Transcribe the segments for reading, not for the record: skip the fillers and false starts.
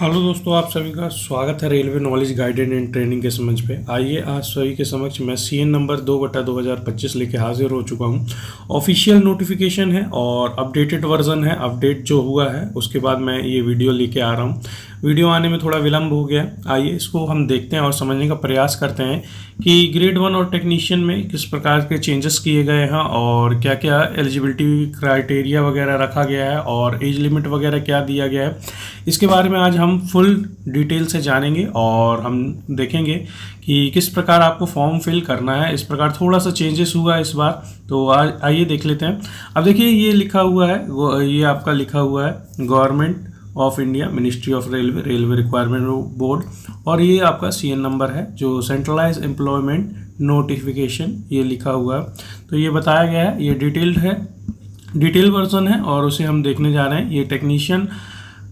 Hello दोस्तों, आप सभी का स्वागत है railway knowledge guidance and training के समझ पे। आइए आज सभी के समक्ष मैं सीएन नंबर 2/2025 लेके हाजिर हो चुका हूँ। ऑफिशियल नोटिफिकेशन है और अपडेटेड वर्जन है। अपडेट जो हुआ है उसके बाद मैं ये वीडियो लेके आ रहा हूँ। वीडियो आने में थोड़ा विलम्ब हो गया। आइए इसको हम देखते हैं और समझने का प्रयास करते हैं कि ग्रेड 1 और टेक्नीशियन में किस प्रकार के चेंजेस किए गए हैं और क्या क्या एलिजिबिलिटी क्राइटेरिया वगैरह रखा गया है और एज लिमिट वगैरह क्या दिया गया है। इसके बारे में आज हम फुल डिटेल से जानेंगे और हम देखेंगे कि किस प्रकार आपको फॉर्म फिल करना है। इस प्रकार थोड़ा सा चेंजेस हुआ है इस बार, तो आइए देख लेते हैं। अब देखिए ये लिखा हुआ है, ये आपका लिखा हुआ है government of India, ministry of railway, railway requirement board, और ये आपका सीएन नंबर है जो सेंट्रलाइज एम्प्लॉयमेंट नोटिफिकेशन ये लिखा हुआ है। तो ये बताया गया है, ये डिटेल्ड है, डिटेल वर्जन है और उसे हम देखने जा रहे हैं। ये टेक्नीशियन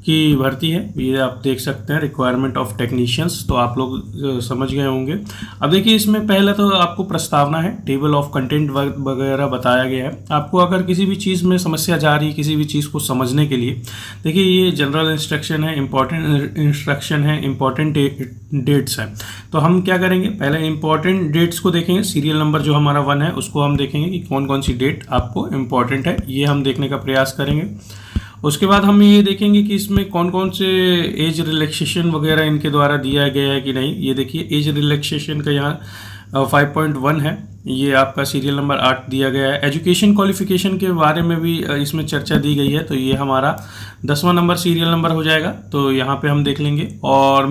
की भर्ती है, ये आप देख सकते हैं, रिक्वायरमेंट ऑफ टेक्नीशियंस, तो आप लोग समझ गए होंगे। अब देखिए इसमें पहले तो आपको प्रस्तावना है, टेबल ऑफ कंटेंट वगैरह बताया गया है। आपको अगर किसी भी चीज़ में समस्या जा रही है, किसी भी चीज़ को समझने के लिए, देखिए ये जनरल इंस्ट्रक्शन है, इंपॉर्टेंट इंस्ट्रक्शन है, इंपॉर्टेंट डेट्स हैं। तो हम क्या करेंगे, पहले इंपॉर्टेंट डेट्स को देखेंगे। सीरियल नंबर जो हमारा 1 है उसको हम देखेंगे कि कौन कौन सी डेट आपको इम्पॉर्टेंट है, ये हम देखने का प्रयास करेंगे। उसके बाद हम ये देखेंगे कि इसमें कौन कौन से एज रिलैक्सेशन वगैरह इनके द्वारा दिया गया है कि नहीं। ये देखिए एज रिलैक्सेशन का यहाँ 5.1 है, ये आपका सीरियल नंबर 8 दिया गया है। एजुकेशन क्वालिफिकेशन के बारे में भी इसमें चर्चा दी गई है, तो ये हमारा 10वां नंबर सीरियल नंबर हो जाएगा, तो यहाँ पे हम देख लेंगे। और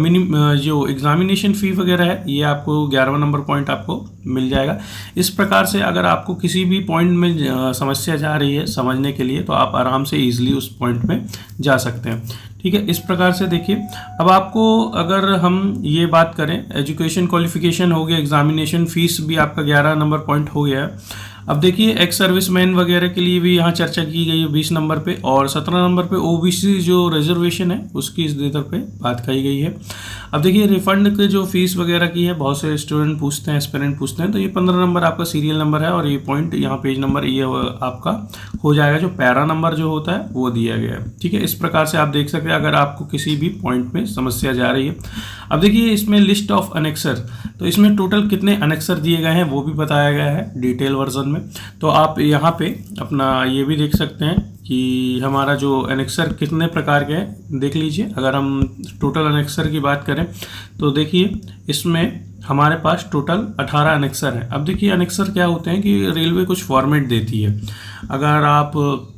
जो एग्जामिनेशन फ़ी वगैरह है ये आपको 11वां नंबर पॉइंट आपको मिल जाएगा। इस प्रकार से अगर आपको किसी भी पॉइंट में समस्या जा रही है समझने के लिए, तो आप आराम से ईजिली उस पॉइंट में जा सकते हैं। ठीक है, इस प्रकार से देखिए। अब आपको अगर हम ये बात करें, एजुकेशन क्वालिफिकेशन हो गया, एग्जामिनेशन फीस भी आपका 11 नंबर पॉइंट हो गया है। अब देखिए एक्स सर्विसमैन वगैरह के लिए भी यहाँ चर्चा की गई है 20 नंबर पे, और 17 नंबर पे ओबीसी जो रिजर्वेशन है उसकी इस इधर पे बात कही गई है। अब देखिए रिफंड के जो फीस वगैरह की है, बहुत से स्टूडेंट पूछते हैं, एस्पिरेंट पूछते हैं, तो ये 15 नंबर आपका सीरियल नंबर है और ये पॉइंट यहाँ पेज नंबर ये आपका हो जाएगा, जो पैरा नंबर जो होता है वो दिया गया है। ठीक है, इस प्रकार से आप देख सकते हैं अगर आपको किसी भी पॉइंट में समस्या जा रही है। अब देखिए इसमें लिस्ट ऑफ अनेक्सर, तो इसमें टोटल कितने अनेक्सर दिए गए हैं वो भी बताया गया है डिटेल वर्जन में। तो आप यहाँ पे अपना ये भी देख सकते हैं कि हमारा जो अनेक्सर कितने प्रकार के हैं, देख लीजिए। अगर हम टोटल अनेक्सर की बात करें तो देखिए इसमें हमारे पास टोटल 18 अनेक्सर हैं। अब देखिए अनेक्सर क्या होते हैं कि रेलवे कुछ फॉर्मेट देती है। अगर आप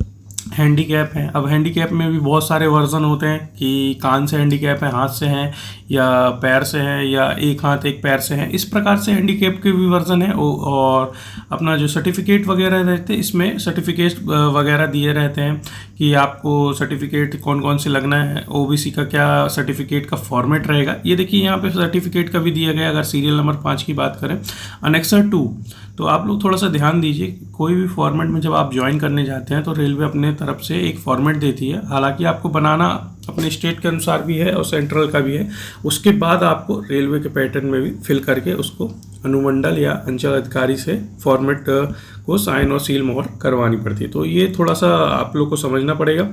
हैंडीकैप हैं, अब हैंडीकैप में भी बहुत सारे वर्जन होते हैं कि कान से हैंडीकैप है, हाथ से हैं या पैर से हैं, या एक हाथ एक पैर से हैं। इस प्रकार से हैंडीकैप के भी वर्जन है। और अपना जो सर्टिफिकेट वगैरह रहते हैं, इसमें सर्टिफिकेट वगैरह दिए रहते हैं कि आपको सर्टिफिकेट कौन कौन से लगना है, ओबीसी का क्या सर्टिफिकेट का फॉर्मेट रहेगा। ये देखिए यहाँ पे सर्टिफिकेट का भी दिया गया। अगर सीरियल नंबर 5 की बात करें, अनेक्सर 2, तो आप लोग थोड़ा सा ध्यान दीजिए, कोई भी फॉर्मेट में जब आप ज्वाइन करने जाते हैं तो रेलवे अपने तरफ से एक फॉर्मेट देती है। हालांकि आपको बनाना अपने स्टेट के अनुसार भी है और सेंट्रल का भी है। उसके बाद आपको रेलवे के पैटर्न में भी फिल करके उसको अनुमंडल या अंचल अधिकारी से फॉर्मेट को साइन और सील मोहर करवानी पड़ती है। तो ये थोड़ा सा आप लोग को समझना पड़ेगा,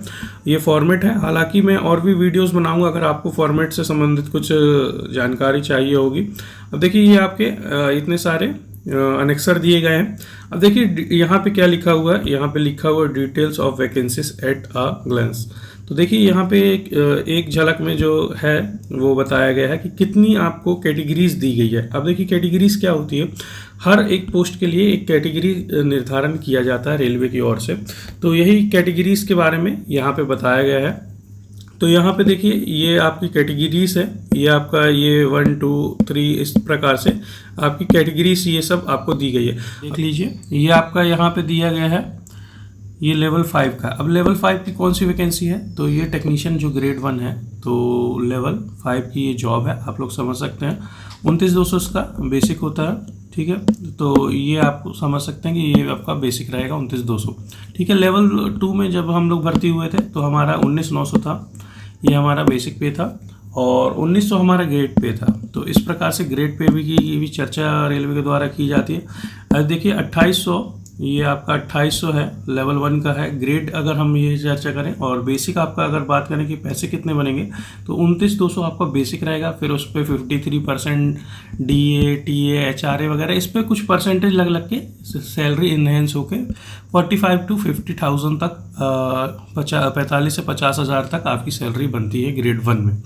ये फॉर्मेट है। हालांकि मैं और भी वीडियोस बनाऊंगा अगर आपको फॉर्मेट से संबंधित कुछ जानकारी चाहिए होगी। अब देखिए ये आपके इतने सारे अनेक्सर दिए गए हैं। अब देखिए यहाँ पे क्या लिखा हुआ है, यहाँ पे लिखा हुआ है details of vacancies at a glens. तो देखिए यहाँ पे एक झलक में जो है वो बताया गया है कि कितनी आपको कैटेगरीज दी गई है। अब देखिए कैटेगरीज क्या होती है, हर एक पोस्ट के लिए एक कैटेगरी निर्धारण किया जाता है रेलवे की ओर से। तो यही कैटेगरीज के बारे में यहाँ पे बताया गया है। तो यहाँ पे देखिए ये आपकी कैटेगरीज है, ये आपका ये 1 2 3 इस प्रकार से आपकी कैटेगरीज ये सब आपको दी गई है। देख लीजिए ये आपका यहाँ पे दिया गया है, ये लेवल 5 का। अब लेवल 5 की कौन सी वैकेंसी है, तो ये टेक्नीशियन जो ग्रेड 1 है, तो लेवल 5 की ये जॉब है, आप लोग समझ सकते हैं। 29,200 इसका बेसिक होता है। ठीक है, तो ये आप समझ सकते हैं कि ये आपका बेसिक रहेगा 29,200। ठीक है, लेवल 2 में जब हम लोग भर्ती हुए थे तो हमारा 19,900 था, ये हमारा बेसिक पे था, और 1900 हमारा ग्रेड पे था। तो इस प्रकार से ग्रेड पे भी की भी चर्चा रेलवे के द्वारा की जाती है। अब देखिए 2800 ये आपका 2800 है, लेवल 1 का है। ग्रेड अगर हम ये चर्चा करें और बेसिक आपका अगर बात करें कि पैसे कितने बनेंगे, तो 29,200 आपका बेसिक रहेगा। फिर उस पर 53% DA, TA, HRA वगैरह इस पर कुछ परसेंटेज लग लग के सैलरी इन्हेंस होके 45 to 50,000 तक 45 से 50,000 तक आपकी सैलरी बनती है ग्रेड 1 में।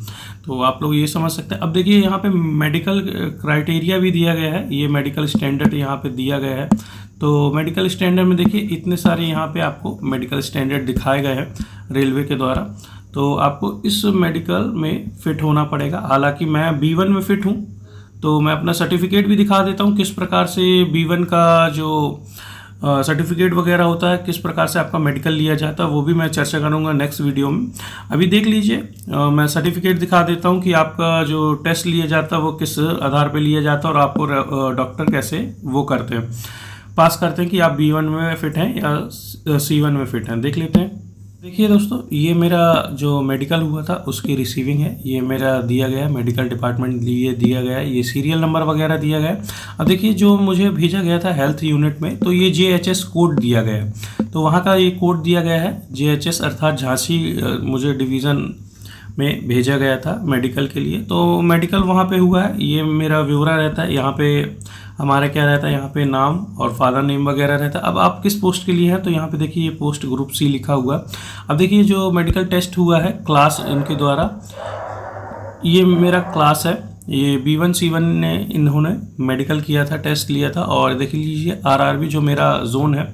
तो आप लोग ये समझ सकते हैं। अब देखिए यहाँ पे मेडिकल क्राइटेरिया भी दिया गया है, ये मेडिकल स्टैंडर्ड यहाँ पे दिया गया है। तो मेडिकल स्टैंडर्ड में देखिए इतने सारे यहाँ पे आपको मेडिकल स्टैंडर्ड दिखाए गए हैं रेलवे के द्वारा। तो आपको इस मेडिकल में फिट होना पड़ेगा। हालांकि मैं B1 में फिट हूँ, तो मैं अपना सर्टिफिकेट भी दिखा देता हूँ किस प्रकार से B1 का जो सर्टिफिकेट वगैरह होता है, किस प्रकार से आपका मेडिकल लिया जाता है, वो भी मैं चर्चा करूँगा नेक्स्ट वीडियो में। अभी देख लीजिए, मैं सर्टिफिकेट दिखा देता हूँ कि आपका जो टेस्ट लिया जाता है वो किस आधार पे लिया जाता है और आपको डॉक्टर कैसे वो करते हैं, पास करते हैं कि आप B1 में फिट हैं या C1 में फिट हैं। देख लेते हैं। देखिए दोस्तों, ये मेरा जो मेडिकल हुआ था उसकी रिसीविंग है, ये मेरा दिया गया है, मेडिकल डिपार्टमेंट लिए दिया गया है, ये सीरियल नंबर वगैरह दिया गया है। अब देखिए जो मुझे भेजा गया था हेल्थ यूनिट में, तो ये JHS कोड दिया गया है, तो वहाँ का ये कोड दिया गया है JHS अर्थात झांसी मुझे डिवीज़न में भेजा गया था मेडिकल के लिए। तो मेडिकल वहाँ पे हुआ है, ये मेरा ब्यौरा रहता है। यहाँ पे हमारा क्या रहता है, यहाँ पे नाम और फादर नेम वगैरह रहता है। अब आप किस पोस्ट के लिए हैं, तो यहाँ पे देखिए ये पोस्ट ग्रुप C लिखा हुआ है। अब देखिए जो मेडिकल टेस्ट हुआ है क्लास इनके द्वारा, ये मेरा क्लास है, ये B1 C1 ने इन्होंने मेडिकल किया था, टेस्ट लिया था। और देख लीजिए RRB जो मेरा जोन है,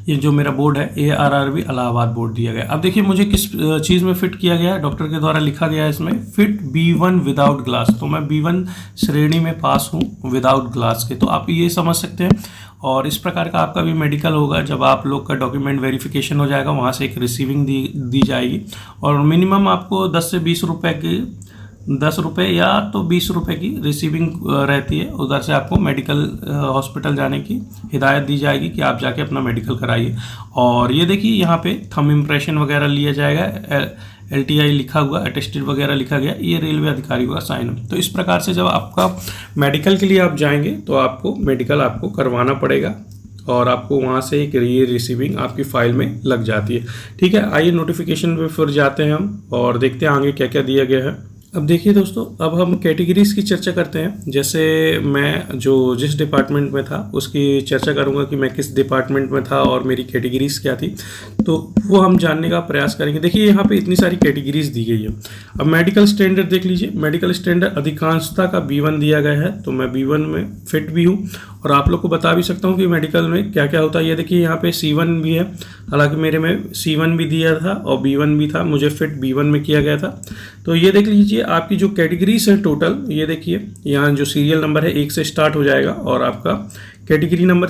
ये जो मेरा बोर्ड है ये RRB इलाहाबाद बोर्ड दिया गया। अब देखिए मुझे किस चीज़ में फिट किया गया है, डॉक्टर के द्वारा लिखा गया है इसमें फिट B1 विदाउट ग्लास। तो मैं B1 श्रेणी में पास हूँ विदाउट ग्लास के, तो आप ये समझ सकते हैं। और इस प्रकार का आपका भी मेडिकल होगा, जब आप लोग का डॉक्यूमेंट वेरिफिकेशन हो जाएगा, वहाँ से एक रिसीविंग दी जाएगी और मिनिमम आपको 10 से 20 रुपये की 10 रुपये या तो 20 रुपये की रिसीविंग रहती है। उधर से आपको मेडिकल हॉस्पिटल जाने की हिदायत दी जाएगी कि आप जाके अपना मेडिकल कराइए। और ये देखिए यहाँ पे थंब इम्प्रेशन वगैरह लिया जाएगा, LTI लिखा हुआ, अटेस्टेड वगैरह लिखा गया, ये रेलवे अधिकारी का साइन है। तो इस प्रकार से जब आपका मेडिकल के लिए आप जाएंगे तो आपको मेडिकल आपको करवाना पड़ेगा और आपको वहाँ से एक ये रिसीविंग आपकी फाइल में लग जाती है। ठीक है, आइए नोटिफिकेशन पे फिर जाते हैं हम और देखते हैं आगे क्या क्या दिया गया है। अब देखिए दोस्तों, अब हम कैटेगरीज़ की चर्चा करते हैं। जैसे मैं जिस डिपार्टमेंट में था उसकी चर्चा करूंगा कि मैं किस डिपार्टमेंट में था और मेरी कैटेगरीज़ क्या थी, तो वो हम जानने का प्रयास करेंगे। देखिए यहाँ पे इतनी सारी कैटेगरीज़ दी गई है। अब मेडिकल स्टैंडर्ड देख लीजिए, मेडिकल स्टैंडर्ड अधिकांशता का B1 दिया गया है, तो मैं B1 में फिट भी हूँ और आप लोग को बता भी सकता हूँ कि मेडिकल में क्या क्या होता है। ये देखिए यहाँ पे C1 भी है, हालांकि मेरे में C1 भी दिया था और B1 भी था, मुझे फिट B1 में किया गया था। तो ये देख लीजिए आपकी जो कैटेगरीज है टोटल, ये देखिए यहाँ जो सीरियल नंबर है 1 से स्टार्ट हो जाएगा और आपका कैटेगरी नंबर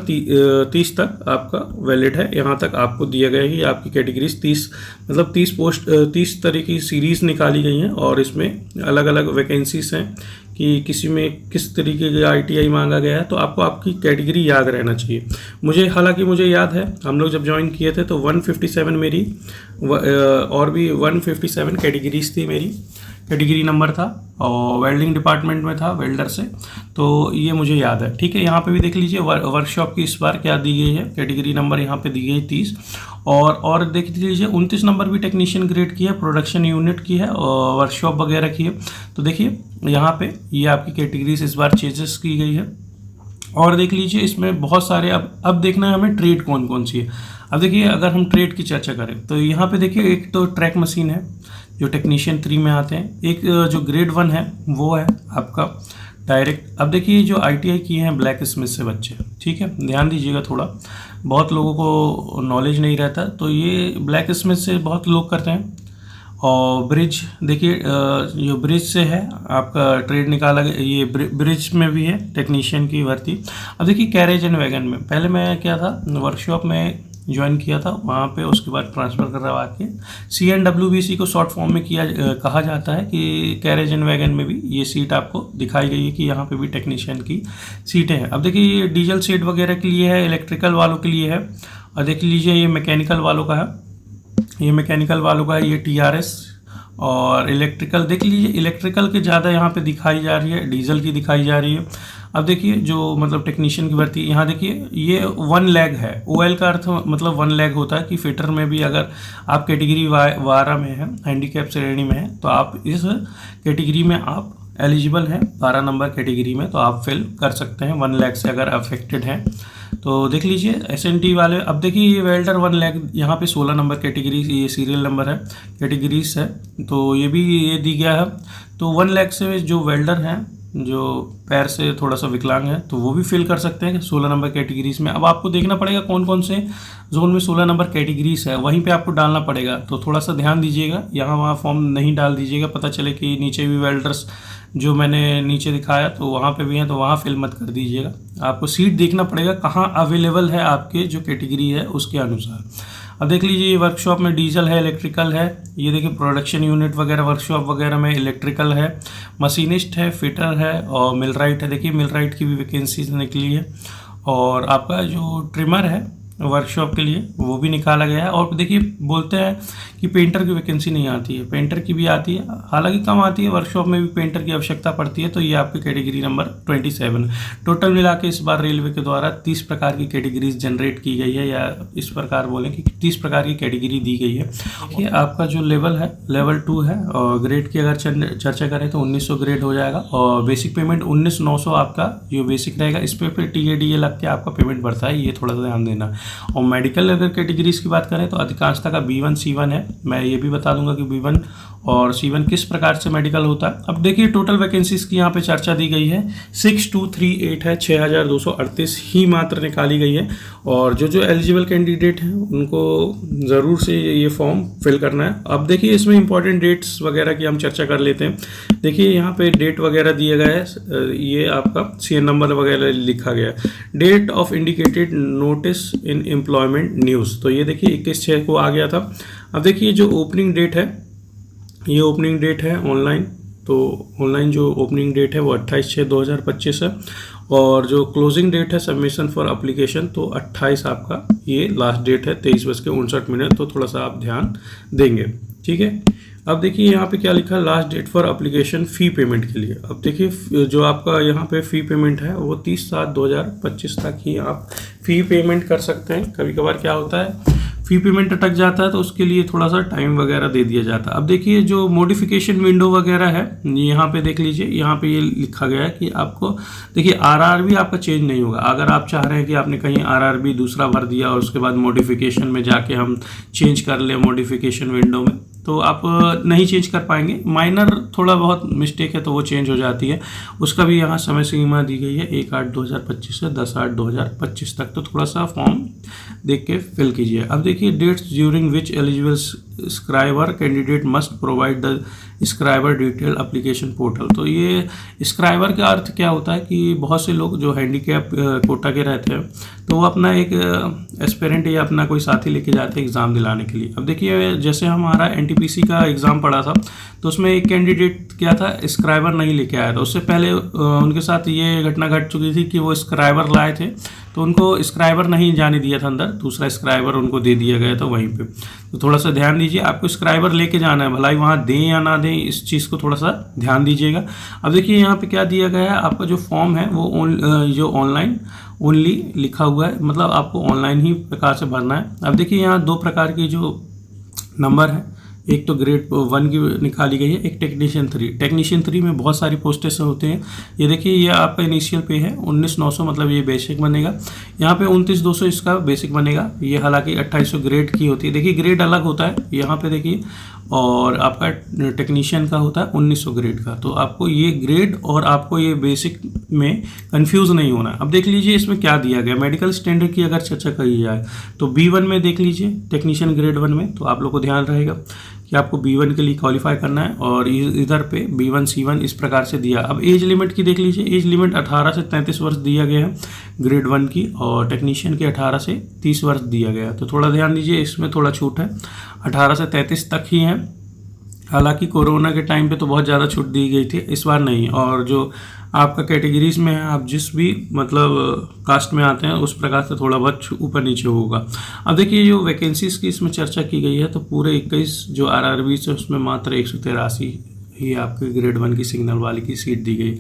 30 तक आपका वैलिड है। यहाँ तक आपको दिया गया है कि आपकी कैटेगरीज 30 मतलब 30 तरह की सीरीज़ निकाली गई हैं और इसमें अलग अलग वैकेंसीज हैं कि किसी में किस तरीके का ITI मांगा गया है। तो आपको आपकी कैटेगरी याद रहना चाहिए। हालांकि मुझे याद है, हम लोग जब ज्वाइन किए थे तो 157 मेरी और भी 157 कैटेगरीज थी, मेरी कैटेगरी नंबर था और वेल्डिंग डिपार्टमेंट में था, वेल्डर से, तो ये मुझे याद है। ठीक है, यहाँ पे भी देख लीजिए वर्कशॉप की इस बार क्या दी गई है, कैटेगरी नंबर यहाँ पे दी गई 30 और देख लीजिए 29 नंबर भी टेक्नीशियन ग्रेड की है, प्रोडक्शन यूनिट की है और वर्कशॉप वगैरह की है। तो देखिए यहाँ पे ये आपकी कैटेगरीज इस बार चेंजेस की गई है। और देख लीजिए इसमें बहुत सारे अब देखना है हमें ट्रेड कौन कौन सी है। अब देखिए अगर हम ट्रेड की चर्चा करें तो यहाँ पे देखिए एक तो ट्रैक मशीन है जो टेक्नीशियन 3 में आते हैं, एक जो ग्रेड 1 है वो है आपका डायरेक्ट। अब देखिए जो ITI किए हैं ब्लैक स्मिथ से बच्चे, ठीक है, ध्यान दीजिएगा, थोड़ा बहुत लोगों को नॉलेज नहीं रहता, तो ये ब्लैक स्मिथ से बहुत लोग करते हैं। और ब्रिज देखिए जो ब्रिज से है आपका ट्रेड निकाला गया, ये ब्रिज में भी है टेक्नीशियन की भर्ती। अब देखिए कैरेज एंड वैगन में पहले मैं क्या था, वर्कशॉप में ज्वाइन किया था, वहाँ पे उसके बाद ट्रांसफ़र करवा के CNWBC को शॉर्ट फॉर्म में कहा जाता है कि कैरेज एंड वैगन में भी ये सीट आपको दिखाई गई है कि यहाँ पे भी टेक्नीशियन की सीटें हैं। अब देखिए ये डीजल सीट वगैरह के लिए है, इलेक्ट्रिकल वालों के लिए है। और देख लीजिए ये मैकेनिकल वालों का है, ये मैकेनिकल वालों का है, ये TRS और इलेक्ट्रिकल देख लीजिए, इलेक्ट्रिकल के ज़्यादा यहाँ पे दिखाई जा रही है, डीजल की दिखाई जा रही है। अब देखिए जो मतलब टेक्नीशियन की भर्ती, यहाँ देखिए ये 1 लैग है। OL का अर्थ मतलब 1 लैग होता है कि फिटर में भी अगर आप कैटेगरी 12 में है, हैंडीकैप श्रेणी में है, तो आप इस कैटेगरी में आप एलिजिबल हैं 12 नंबर कैटेगरी में, तो आप फिल कर सकते हैं 1 लाख से अगर अफेक्टेड हैं। तो देख लीजिए SNT वाले। अब देखिए ये वेल्डर 1 लाख, यहाँ पे 16 नंबर कैटेगरी, ये सीरियल नंबर है, कैटेगरीज है, तो ये भी ये दी गया है। तो 1 लाख से जो वेल्डर हैं जो पैर से थोड़ा सा विकलांग है, तो वो भी फिल कर सकते हैं 16 नंबर कैटेगरीज में। अब आपको देखना पड़ेगा कौन कौन से जोन में 16 नंबर कैटेगरीज है, वहीं पे आपको डालना पड़ेगा। तो थोड़ा सा ध्यान दीजिएगा, यहाँ वहाँ फॉर्म नहीं डाल दीजिएगा, पता चले कि नीचे भी वेल्डर्स जो मैंने नीचे दिखाया तो वहाँ पे भी हैं, तो वहाँ फिल मत कर दीजिएगा। आपको सीट देखना पड़ेगा कहाँ अवेलेबल है आपके जो कैटेगरी है उसके अनुसार। अब देख लीजिए ये वर्कशॉप में डीजल है, इलेक्ट्रिकल है, ये देखिए प्रोडक्शन यूनिट वगैरह वर्कशॉप वगैरह में इलेक्ट्रिकल है, मशीनिस्ट है, फिटर है और मिलराइट है। देखिए मिलराइट की भी वैकेंसीज निकली है। और आपका जो ट्रिमर है वर्कशॉप के लिए वो भी निकाला गया है। और देखिए बोलते हैं कि पेंटर की वैकेंसी नहीं आती है, पेंटर की भी आती है, हालांकि कम आती है, वर्कशॉप में भी पेंटर की आवश्यकता पड़ती है। तो ये आपकी कैटेगरी नंबर 27। टोटल मिला के इस बार रेलवे के द्वारा 30 प्रकार की कैटेगरीज जनरेट की गई है, या इस प्रकार बोलें कि 30 प्रकार की कैटेगरी दी गई है। ये आपका जो लेवल है लेवल 2 है, और ग्रेड की अगर चर्चा करें तो 1900 ग्रेड हो जाएगा, और बेसिक पेमेंट 19,900 आपका जो बेसिक रहेगा, इस पे फिर TADA लग के आपका पेमेंट बढ़ता है, ये थोड़ा सा ध्यान देना। और मेडिकल अगर कैटेगरीज की बात करें तो अधिकांशता का B1 C1 है। मैं ये भी बता दूंगा कि B1 और C1 किस प्रकार से मेडिकल होता है। अब देखिए टोटल वैकेंसीज की यहाँ पे चर्चा दी गई है 6238 है, 6238 ही मात्र निकाली गई है। और जो एलिजिबल कैंडिडेट हैं उनको ज़रूर से ये फॉर्म फिल करना है। अब देखिए इसमें इंपॉर्टेंट डेट्स वगैरह की हम चर्चा कर लेते हैं। देखिए यहाँ पे डेट वगैरह दिया गया है, ये आपका CN नंबर वगैरह लिखा गया है। Date of indicated notice in employment news, तो ये देखिए 21/6 को आ गया था। अब देखिए जो ओपनिंग डेट है, ये ओपनिंग डेट है ऑनलाइन, तो ऑनलाइन जो ओपनिंग डेट है वो 28/6/2025 है। और जो क्लोजिंग डेट है सबमिशन फॉर एप्लीकेशन, तो 28 आपका ये लास्ट डेट है, 23:59। तो थोड़ा सा आप ध्यान देंगे, ठीक है। अब देखिए यहाँ पे क्या लिखा है, last date for application fee payment के लिए। अब देखिए जो आपका यहाँ पे फ़ी पेमेंट है वो 30/7/2025 तक ही आप फ़ी पेमेंट कर सकते हैं। कभी कभार क्या होता है फ़ी पेमेंट अटक जाता है, तो उसके लिए थोड़ा सा टाइम वगैरह दे दिया जाता है। अब देखिए जो मॉडिफिकेशन विंडो वगैरह है, यहाँ पे देख लीजिए, यहाँ पे ये लिखा गया है कि आपको देखिए RRB आपका चेंज नहीं होगा। अगर आप चाह रहे हैं कि आपने कहीं RRB दूसरा भर दिया और उसके बाद मॉडिफिकेशन में जाके हम चेंज कर लें मॉडिफिकेशन विंडो में, तो आप नहीं चेंज कर पाएंगे। माइनर थोड़ा बहुत मिस्टेक है तो वो चेंज हो जाती है, उसका भी यहाँ समय सीमा दी गई है 1/8/2025 से 10/8/2025 तक। तो थोड़ा सा फॉर्म देख के फिल कीजिए। अब देखिए dates during which eligible scriber candidate must provide the scriber detail application portal. तो ये स्क्राइबर का अर्थ क्या होता है कि बहुत से लोग जो हैंडीकैप कोटा के रहते हैं, तो वो अपना एक एस्पिरेंट या अपना कोई साथी लेके जाते हैं एग्ज़ाम दिलाने के लिए। अब देखिए जैसे हमारा NTPC का एग्ज़ाम पड़ा था, तो उसमें एक कैंडिडेट क्या था, स्क्राइबर नहीं लेके आया था। उससे पहले उनके साथ ये घटना घट चुकी थी कि वो स्क्राइबर लाए थे, तो उनको स्क्राइबर नहीं जाने दिया था अंदर, दूसरा स्क्राइबर उनको दे दिया गया था वहीं पे। तो थोड़ा सा ध्यान दीजिए, आपको स्क्राइबर लेके जाना है, भलाई वहाँ दें या ना दें, इस चीज़ को थोड़ा सा ध्यान दीजिएगा। अब देखिए यहाँ पे क्या दिया गया है, आपका जो फॉर्म है वो जो ऑनलाइन ओनली लिखा हुआ है, मतलब आपको ऑनलाइन ही प्रकार से भरना है। अब देखिए यहाँ 2 प्रकार की जो नंबर है, एक तो ग्रेड 1 की निकाली गई है, एक टेक्नीशियन 3। टेक्नीशियन 3 में बहुत सारी पोस्टें होते हैं। ये देखिए ये आपका इनिशियल पे है 19,900, मतलब ये बेसिक बनेगा। यहाँ पे 29,200 इसका बेसिक बनेगा। ये हालांकि 2800 ग्रेड की होती है। देखिए ग्रेड अलग होता है यहाँ पे देखिए, और आपका टेक्नीशियन का होता है 1900 ग्रेड का। तो आपको ये ग्रेड और आपको ये बेसिक में कंफ्यूज नहीं होना है। अब देख लीजिए इसमें क्या दिया गया, मेडिकल स्टैंडर्ड की अगर चर्चा करी जाए तो B1 में देख लीजिए, टेक्नीशियन ग्रेड 1 में, तो आप लोग को ध्यान रहेगा कि आपको B1 के लिए क्वालिफाई करना है। और इधर पे B1 C1 इस प्रकार से दिया। अब एज लिमिट की देख लीजिए, एज लिमिट 18 से 33 वर्ष दिया गया है ग्रेड 1 की, और टेक्नीशियन के 18 से 30 वर्ष दिया गया है। तो थोड़ा ध्यान दीजिए, इसमें थोड़ा छूट है, 18 से 33 तक ही है। हालांकि कोरोना के टाइम पे तो बहुत ज़्यादा छूट दी गई थी, इस बार नहीं। और जो आपका कैटेगरीज में है, आप जिस भी मतलब कास्ट में आते हैं उस प्रकार से थोड़ा बहुत ऊपर नीचे होगा। अब देखिए जो वैकेंसीज की इसमें चर्चा की गई है, तो पूरे 21 जो आरआरबी से उसमें मात्र 183 ही आपके ग्रेड 1 की सिग्नल वाले की सीट दी गई।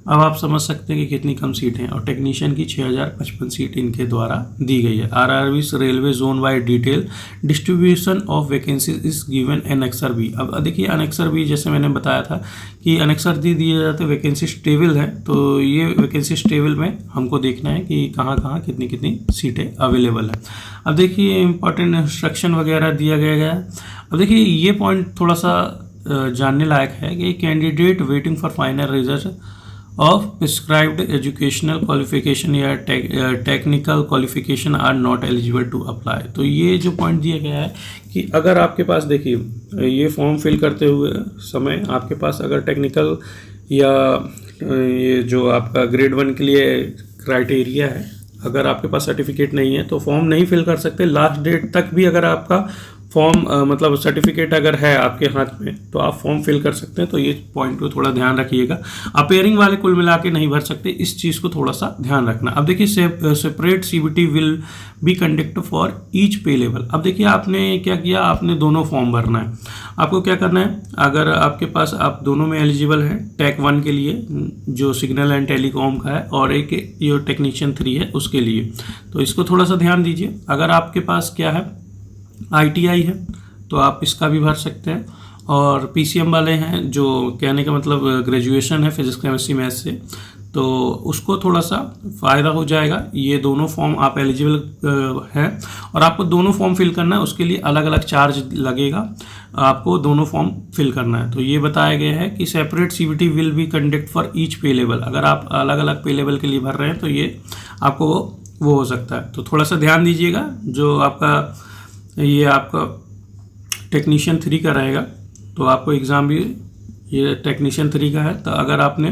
अब आप समझ सकते हैं कि कितनी कम सीट हैं, और टेक्नीशियन की 6055 सीट इनके द्वारा दी गई है। RRB railway zone wide detail distribution of vacancies is given annexure B. अब देखिए एनेक्सर बी, जैसे मैंने बताया था कि एनेक्सर दी दिए जाते वैकेंसी टेबल है, तो ये वैकेंसी टेबल में हमको देखना है कि कहाँ कहाँ कितनी कितनी सीटें अवेलेबल है। अब देखिए इंपॉर्टेंट इंस्ट्रक्शन वगैरह दिया गया है। अब देखिए ये पॉइंट थोड़ा सा जानने लायक है कि candidate waiting for final result of prescribed educational qualification या technical qualification are not eligible to apply. तो ये जो पॉइंट दिया गया है कि अगर आपके पास, देखिए ये फॉर्म फिल करते हुए समय आपके पास अगर टेक्निकल या ये जो आपका ग्रेड 1 के लिए क्राइटेरिया है, अगर आपके पास सर्टिफिकेट नहीं है तो फॉर्म नहीं फिल कर सकते। लास्ट डेट तक भी अगर आपका फॉर्म मतलब सर्टिफिकेट अगर है आपके हाथ में तो आप फॉर्म फिल कर सकते हैं। तो ये पॉइंट को थोड़ा ध्यान रखिएगा। अपेयरिंग वाले कुल मिला के नहीं भर सकते, इस चीज़ को थोड़ा सा ध्यान रखना। अब देखिए separate CBT will be conduct for each पे लेवल। अब देखिए आपने क्या किया, आपने दोनों फॉर्म भरना है। आपको क्या करना है, अगर आपके पास आप दोनों में एलिजिबल हैं, टेक 1 के लिए जो सिग्नल एंड टेलीकॉम का है और एक जो टेक्नीशियन 3 है उसके लिए, तो इसको थोड़ा सा ध्यान दीजिए। अगर आपके पास क्या है ITI है तो आप इसका भी भर सकते हैं, और PCM वाले हैं जो कहने का मतलब ग्रेजुएशन है फिजिक्स केमिस्ट्री मैथ्स से, तो उसको थोड़ा सा फ़ायदा हो जाएगा। ये दोनों फॉर्म आप एलिजिबल हैं और आपको दोनों फॉर्म फिल करना है, उसके लिए अलग अलग चार्ज लगेगा, आपको दोनों फॉर्म फिल करना है। तो ये बताया गया है कि separate CBT will be conduct for each पे लेवल। अगर आप अलग अलग पे लेवल के लिए भर रहे हैं तो ये आपको वो हो सकता है। तो थोड़ा सा ध्यान दीजिएगा। जो आपका ये आपका टेक्नीशियन 3 का रहेगा तो आपको एग्ज़ाम भी ये टेक्नीशियन 3 का है, तो अगर आपने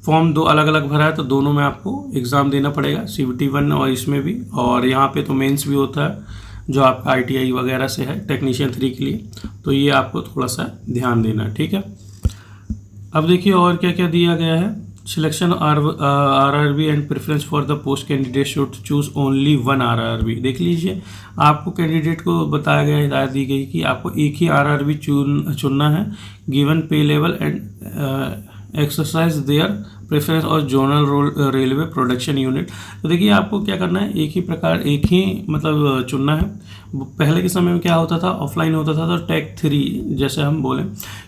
फॉर्म 2 अलग अलग भरा है तो दोनों में आपको एग्ज़ाम देना पड़ेगा, CBT 1 और इसमें भी, और यहाँ पे तो मेंस भी होता है जो आपका ITI वगैरह से है टेक्नीशियन 3 के लिए। तो ये आपको थोड़ा सा ध्यान देना है, ठीक है। अब देखिए और क्या क्या दिया गया है। Selection RRB and preference for the post candidate should choose only 1 RRB। देख लीजिए, आपको कैंडिडेट को बताया गया, हिदायत दी गई कि आपको एक ही RRB चुनना है। Given pay level and exercise their preference और जोनल रेलवे प्रोडक्शन यूनिट। तो देखिए आपको क्या करना है, एक ही प्रकार एक ही मतलब चुनना है। पहले के समय में क्या होता था, ऑफलाइन होता था, तो टेक 3 जैसे हम बोलें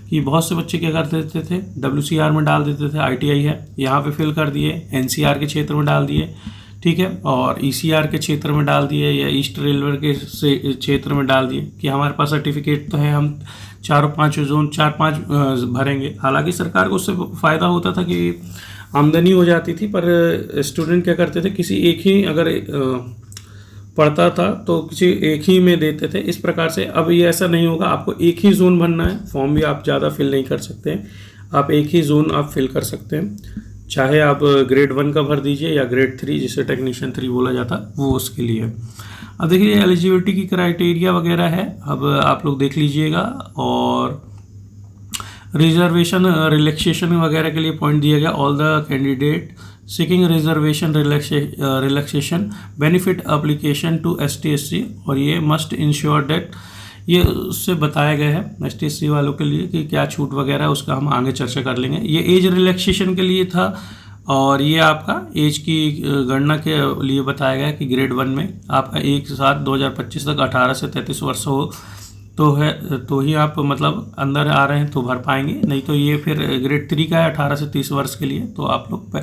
कि बहुत से बच्चे क्या कर देते थे, WCR में डाल देते थे, ITI है यहाँ पे फिल कर दिए, NCR के क्षेत्र में डाल दिए, ठीक है, और ECR के क्षेत्र में डाल दिए या ईस्ट रेलवे के क्षेत्र में डाल दिए कि हमारे पास सर्टिफिकेट तो है, हम 4-5 जोन 4-5 भरेंगे। हालांकि सरकार को उससे फ़ायदा होता था कि आमदनी हो जाती थी, पर स्टूडेंट क्या करते थे, किसी एक ही अगर पढ़ता था तो किसी एक ही में देते थे। इस प्रकार से अब ये ऐसा नहीं होगा, आपको एक ही जोन भरना है। फॉर्म भी आप ज़्यादा फिल नहीं कर सकते हैं, आप एक ही जोन आप फिल कर सकते हैं, चाहे आप ग्रेड 1 का भर दीजिए या ग्रेड 3 जिसे टेक्नीशियन 3 बोला जाता वो उसके लिए। अब देखिए एलिजिबिलिटी की क्राइटेरिया वगैरह है, अब आप लोग देख लीजिएगा। और रिजर्वेशन रिलैक्सेशन वगैरह के लिए पॉइंट दिया गया। All the candidate seeking reservation relaxation benefit application to ST/SC, और ये मस्ट इंश्योर डेट, ये उससे बताया गया है ST/SC वालों के लिए कि क्या छूट वगैरह, उसका हम आगे चर्चा कर लेंगे। ये एज रिलैक्सेशन के लिए था, और ये आपका एज की गणना के लिए बताया गया कि ग्रेड 1 में आपका 1/7/2025 तक 18 से 33 वर्ष हो तो ही आप मतलब अंदर आ रहे हैं तो भर पाएंगे, नहीं तो ये फिर ग्रेड 3 का है 18 से 30 वर्ष के लिए। तो आप लोग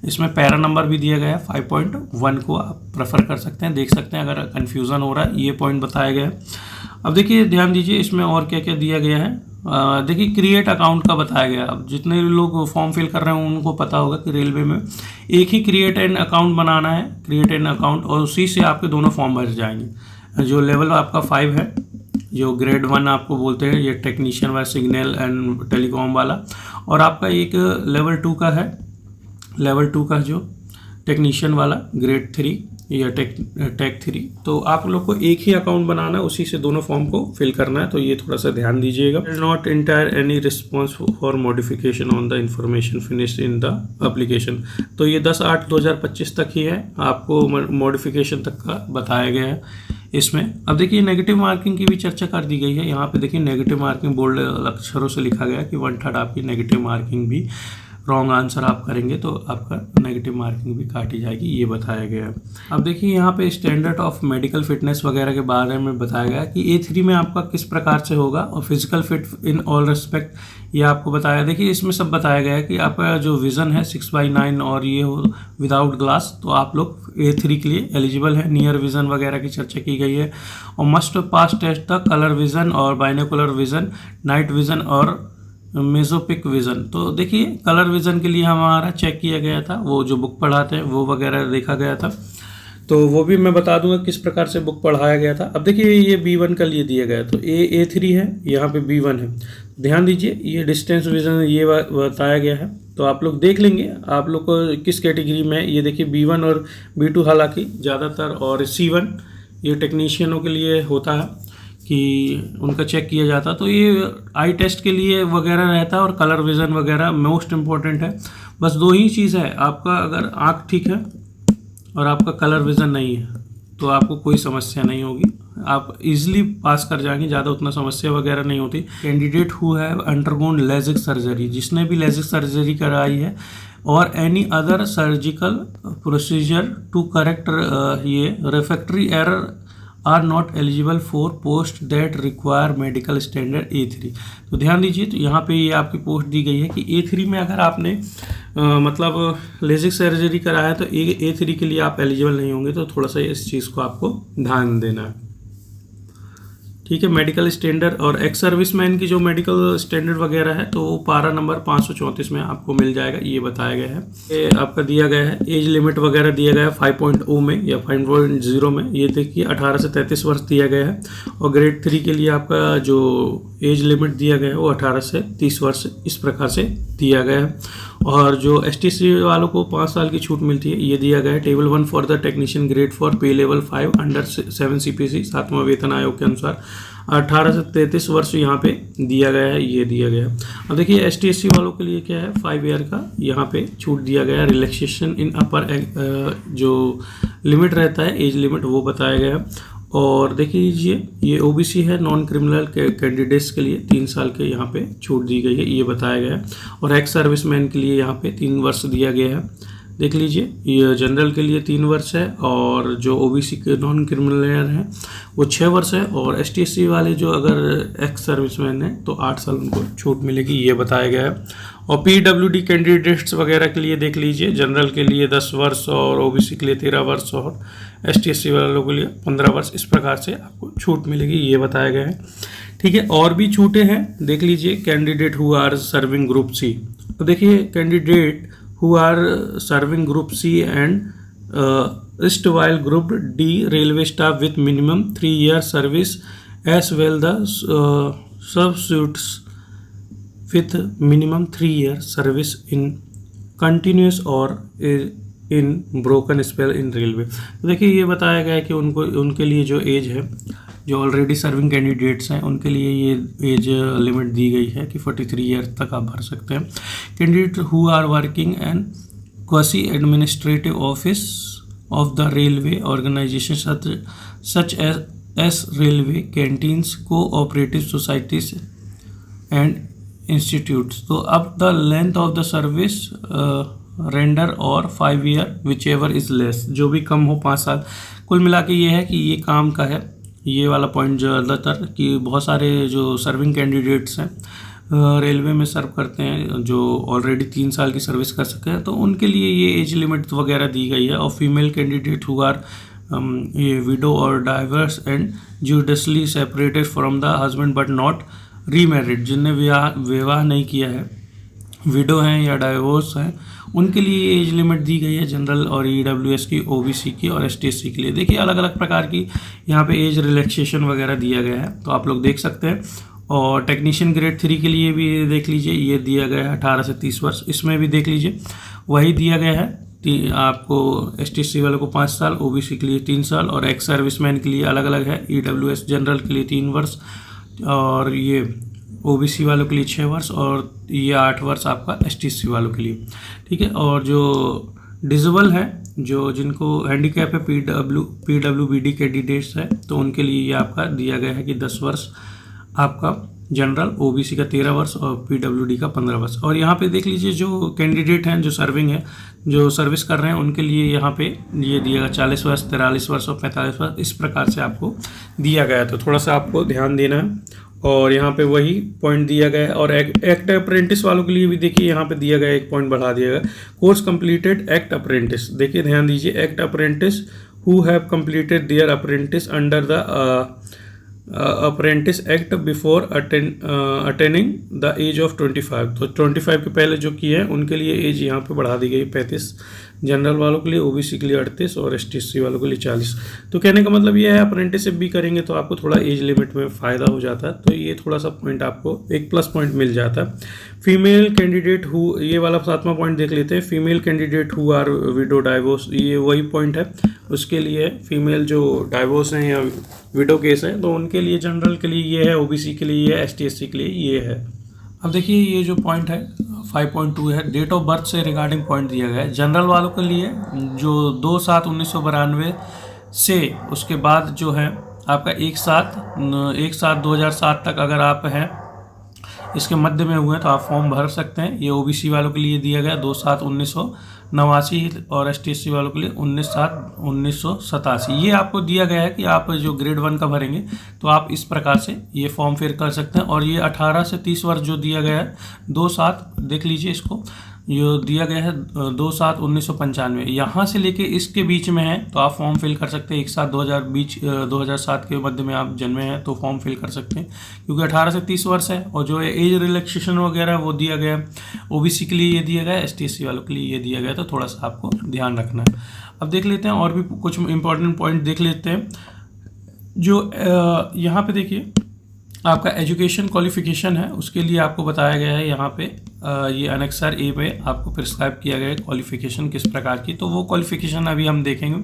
इसमें पैरा नंबर भी दिया गया है 5.1 को आप प्रेफर कर सकते हैं, देख सकते हैं अगर कन्फ्यूज़न हो रहा है, ये पॉइंट बताया गया है। अब देखिए ध्यान दीजिए इसमें और क्या क्या दिया गया है। देखिए क्रिएट अकाउंट का बताया गया। अब जितने लोग फॉर्म फिल कर रहे हैं उनको पता होगा कि रेलवे में एक ही क्रिएट एन अकाउंट बनाना है, क्रिएट एन अकाउंट, और उसी से आपके दोनों फॉर्म भर जाएंगे। जो लेवल आपका 5 है, जो ग्रेड 1 आपको बोलते हैं, ये टेक्नीशियन वाला सिग्नल एंड टेलीकॉम वाला, और आपका एक लेवल 2 का है। लेवल 2 का जो टेक्नीशियन वाला ग्रेड 3 या टेक 3। तो आप लोग को एक ही अकाउंट बनाना है, उसी से दोनों फॉर्म को फिल करना है, तो ये थोड़ा सा ध्यान दीजिएगा। Not entire any response for modification on the information finished in the application. तो ये 10/8/2025 तक ही है, आपको मॉडिफिकेशन तक का बताया गया है इसमें। अब देखिए नेगेटिव मार्किंग की भी चर्चा कर दी गई है। यहाँ पे देखिए नेगेटिव मार्किंग बोल्ड अक्षरों से लिखा गया कि 1/3 आपकी नेगेटिव मार्किंग भी, रॉन्ग आंसर आप करेंगे तो आपका नेगेटिव मार्किंग भी काटी जाएगी, ये बताया गया है। अब देखिए यहाँ पे स्टैंडर्ड ऑफ मेडिकल फिटनेस वगैरह के बारे में बताया गया कि A3 में आपका किस प्रकार से होगा, और physical fit in all respect ये आपको बताया। देखिए इसमें सब बताया गया है कि आपका जो विज़न है 6/9 और ये हो विदाउट ग्लास, तो आप लोग A3 के लिए एलिजिबल है। नियर विज़न वगैरह की चर्चा की गई है। और must pass test the colour vision और बाइनोकुलर विज़न, नाइट विज़न और मेसोपिक विज़न। तो देखिए कलर विज़न के लिए हमारा चेक किया गया था, वो जो बुक पढ़ाते हैं वो वगैरह देखा गया था, तो वो भी मैं बता दूंगा किस प्रकार से बुक पढ़ाया गया था। अब देखिए ये B1 का लिए दिया गया, तो A3 है, यहाँ पे B1 है। ध्यान दीजिए ये डिस्टेंस विज़न ये बताया गया है, तो आप लोग देख लेंगे आप लोग को किस कैटेगरी में। ये देखिए B1 और B2 हालांकि ज़्यादातर, और C1 ये टेक्नीशियनों के लिए होता है कि उनका चेक किया जाता, तो ये आई टेस्ट के लिए वगैरह रहता है, और कलर विज़न वगैरह मोस्ट इम्पॉर्टेंट है। बस दो ही चीज़ है, आपका अगर आँख ठीक है और आपका कलर विज़न नहीं है तो आपको कोई समस्या नहीं होगी, आप इजीली पास कर जाएंगे, ज़्यादा उतना समस्या वगैरह नहीं होती। Candidate who have undergone LASIK surgery, जिसने भी लेजिक सर्जरी कराई है, और any other surgical procedure to correct ये refractory error are not eligible for post that require medical standard A3। तो ध्यान दीजिए, तो यहाँ पे ये आपकी पोस्ट दी गई है कि A3 में अगर आपने मतलब लेजिक सर्जरी कराया है तो A3 के लिए आप एलिजिबल नहीं होंगे, तो थोड़ा सा इस चीज़ को आपको ध्यान देना है, ठीक है। मेडिकल स्टैंडर्ड और एक्स सर्विसमैन की जो मेडिकल स्टैंडर्ड वगैरह है, तो वो पारा नंबर 534 में आपको मिल जाएगा, ये बताया गया है। ये आपका दिया गया है एज लिमिट वगैरह दिया गया है 5.0 में या 5.0 में, ये देखिए 18 से 33 वर्ष दिया गया है। और ग्रेड 3 के लिए आपका जो एज लिमिट दिया गया है वो 18 से 30 वर्ष इस प्रकार से दिया गया है। और जो STC वालों को 5 साल की छूट मिलती है, ये दिया गया है। Table 1 for the technician grade for पे लेवल 5 अंडर 7 CPC 7वां वेतन आयोग के अनुसार 18 से 33 वर्ष यहाँ पे दिया गया है, ये दिया गया है। अब देखिए STC वालों के लिए क्या है, 5 ईयर का यहाँ पे छूट दिया गया है। रिलैक्सेशन इन अपर जो लिमिट रहता है, एज लिमिट, वो बताया गया है। और देखिए लीजिए ये OBC है, नॉन क्रिमिनल कैंडिडेट्स के लिए 3 साल के यहाँ पे छूट दी गई है, ये बताया गया है। और एक्स सर्विसमैन के लिए यहाँ पे 3 वर्ष दिया गया है। देख लीजिए ये जनरल के लिए 3 वर्ष है, और जो OBC के नॉन क्रिमिनल हैं वो 6 वर्ष है, और STC वाले जो अगर एक्स सर्विसमैन है तो 8 साल उनको छूट मिलेगी, ये बताया गया है। और PWD कैंडिडेट्स वगैरह के लिए देख लीजिए, जनरल के लिए 10 वर्ष और OBC के लिए 13 वर्ष और STC वालों के लिए 15 वर्ष, इस प्रकार से आपको छूट मिलेगी, ये बताया गया है, ठीक है। और भी छूटें हैं, देख लीजिए। Candidate who are serving group C, तो देखिए candidate who are serving group C and erstwhile group D railway staff with minimum 3 years service, as well the substitutes with minimum 3 years service in continuous or in broken spell in railway। तो देखिए ये बताया गया है कि उनके लिए जो एज है, जो ऑलरेडी सर्विंग कैंडिडेट्स हैं, उनके लिए ये एज लिमिट दी गई है कि 43 ईयर तक आप भर सकते हैं। Candidate who are working and quasi administrative office of the railway organisation such as railway canteens, cooperative societies and institutes. तो अब the length of the service render और 5 year whichever is less, जो भी कम हो 5 साल। कुल मिला के ये है कि ये काम का है, ये वाला पॉइंट ज़्यादातर कि बहुत सारे जो सर्विंग कैंडिडेट्स हैं रेलवे में सर्व करते हैं, जो ऑलरेडी 3 साल की सर्विस कर सके हैं, तो उनके लिए ये एज लिमिट वगैरह दी गई है। और फीमेल कैंडिडेट हु आर ये विडो और diverse and judicially separated from the husband but not remarried, जिनने विवाह नहीं किया है, विडो हैं या डाइवोर्स हैं, उनके लिए एज लिमिट दी गई है, जनरल और EWS की, OBC की और STC के लिए। देखिए अलग अलग प्रकार की यहाँ पे एज रिलैक्सेशन वगैरह दिया गया है, तो आप लोग देख सकते हैं। और टेक्नीशियन ग्रेड 3 के लिए भी देख लीजिए, ये दिया गया है 18 से 30 वर्ष, इसमें भी देख लीजिए वही दिया गया है आपको STC वालों को 5 साल, OBC के लिए 3 साल और एक्स सर्विसमैन के लिए अलग अलग है। EWS जनरल के लिए 3 वर्ष और ये OBC वालों के लिए 6 वर्ष और ये 8 वर्ष आपका STC वालों के लिए, ठीक है। और जो डिसेबल है, जो जिनको हैंडीकैप है, PWBD कैंडिडेट्स है, तो उनके लिए ये आपका दिया गया है कि 10 वर्ष आपका जनरल, OBC का 13 वर्ष और PWD का 15 वर्ष। और यहाँ पे देख लीजिए जो कैंडिडेट हैं, जो सर्विंग है, जो सर्विस कर रहे हैं, उनके लिए यहाँ पे ये दिया गया 40 वर्ष, 43 वर्ष और 45 वर्ष, इस प्रकार से आपको दिया गया है। तो थोड़ा सा आपको ध्यान देना है। और यहाँ पे वही पॉइंट दिया गया है। और एक्ट अप्रेंटिस वालों के लिए भी देखिए यहाँ पे दिया गया है, एक पॉइंट बढ़ा दिया गया, कोर्स कंप्लीटेड एक्ट अप्रेंटिस। देखिए ध्यान दीजिए, act apprentice who have completed their apprentice under the apprentice act before attaining the age of 25। तो 25 के पहले जो किए हैं उनके लिए एज यहाँ पे बढ़ा दी गई 35, जनरल वालों के लिए, OBC के लिए 38 और STC वालों के लिए 40। तो कहने का मतलब ये है अप्रेंटिसशिप भी करेंगे तो आपको थोड़ा एज लिमिट में फ़ायदा हो जाता है। तो ये थोड़ा सा पॉइंट आपको एक प्लस पॉइंट मिल जाता है। फीमेल कैंडिडेट हु, ये वाला 7वां पॉइंट देख लेते हैं। Female candidate who are widow divorce, ये वही पॉइंट है, उसके लिए फीमेल जो डाइवोर्स हैं या विडो केस है तो उनके लिए जनरल के लिए ये है, OBC के लिए ये है, STC के लिए ये है। अब देखिए ये जो पॉइंट है 5.2 है, डेट ऑफ बर्थ से रिगार्डिंग पॉइंट दिया गया है। जनरल वालों के लिए जो 2/7/1992 से उसके बाद जो है आपका 1/7/2007 तक अगर आप हैं इसके मध्य में हुए तो आप फॉर्म भर सकते हैं। ये OBC वालों के लिए दिया गया 2/7/1989 और STC वालों के लिए 19/7/1987। ये आपको दिया गया है कि आप जो ग्रेड 1 का भरेंगे तो आप इस प्रकार से ये फॉर्म फिल कर सकते हैं। और ये 18 से 30 वर्ष जो दिया गया है 2/7, देख लीजिए इसको, जो दिया गया है 2/7/1995, यहाँ से लेके इसके बीच में है तो आप फॉर्म फिल कर सकते हैं। 1/7/2007 के मध्य में आप जन्मे हैं तो फॉर्म फिल कर सकते हैं, क्योंकि 18 से 30 वर्ष है। और जो एज रिलैक्सेशन वगैरह वो दिया गया है, OBC के लिए ये दिया गया है, STC वालों के लिए ये दिया गया, तो थोड़ा सा आपको ध्यान रखना है। अब देख लेते हैं और भी कुछ इंपॉर्टेंट पॉइंट देख लेते हैं। जो यहाँ पे देखिए आपका एजुकेशन क्वालिफिकेशन है, उसके लिए आपको बताया गया है यहाँ पे ये अनेक्सर A पे आपको प्रिस्क्राइब किया गया है क्वालिफिकेशन किस प्रकार की। तो वो क्वालिफिकेशन अभी हम देखेंगे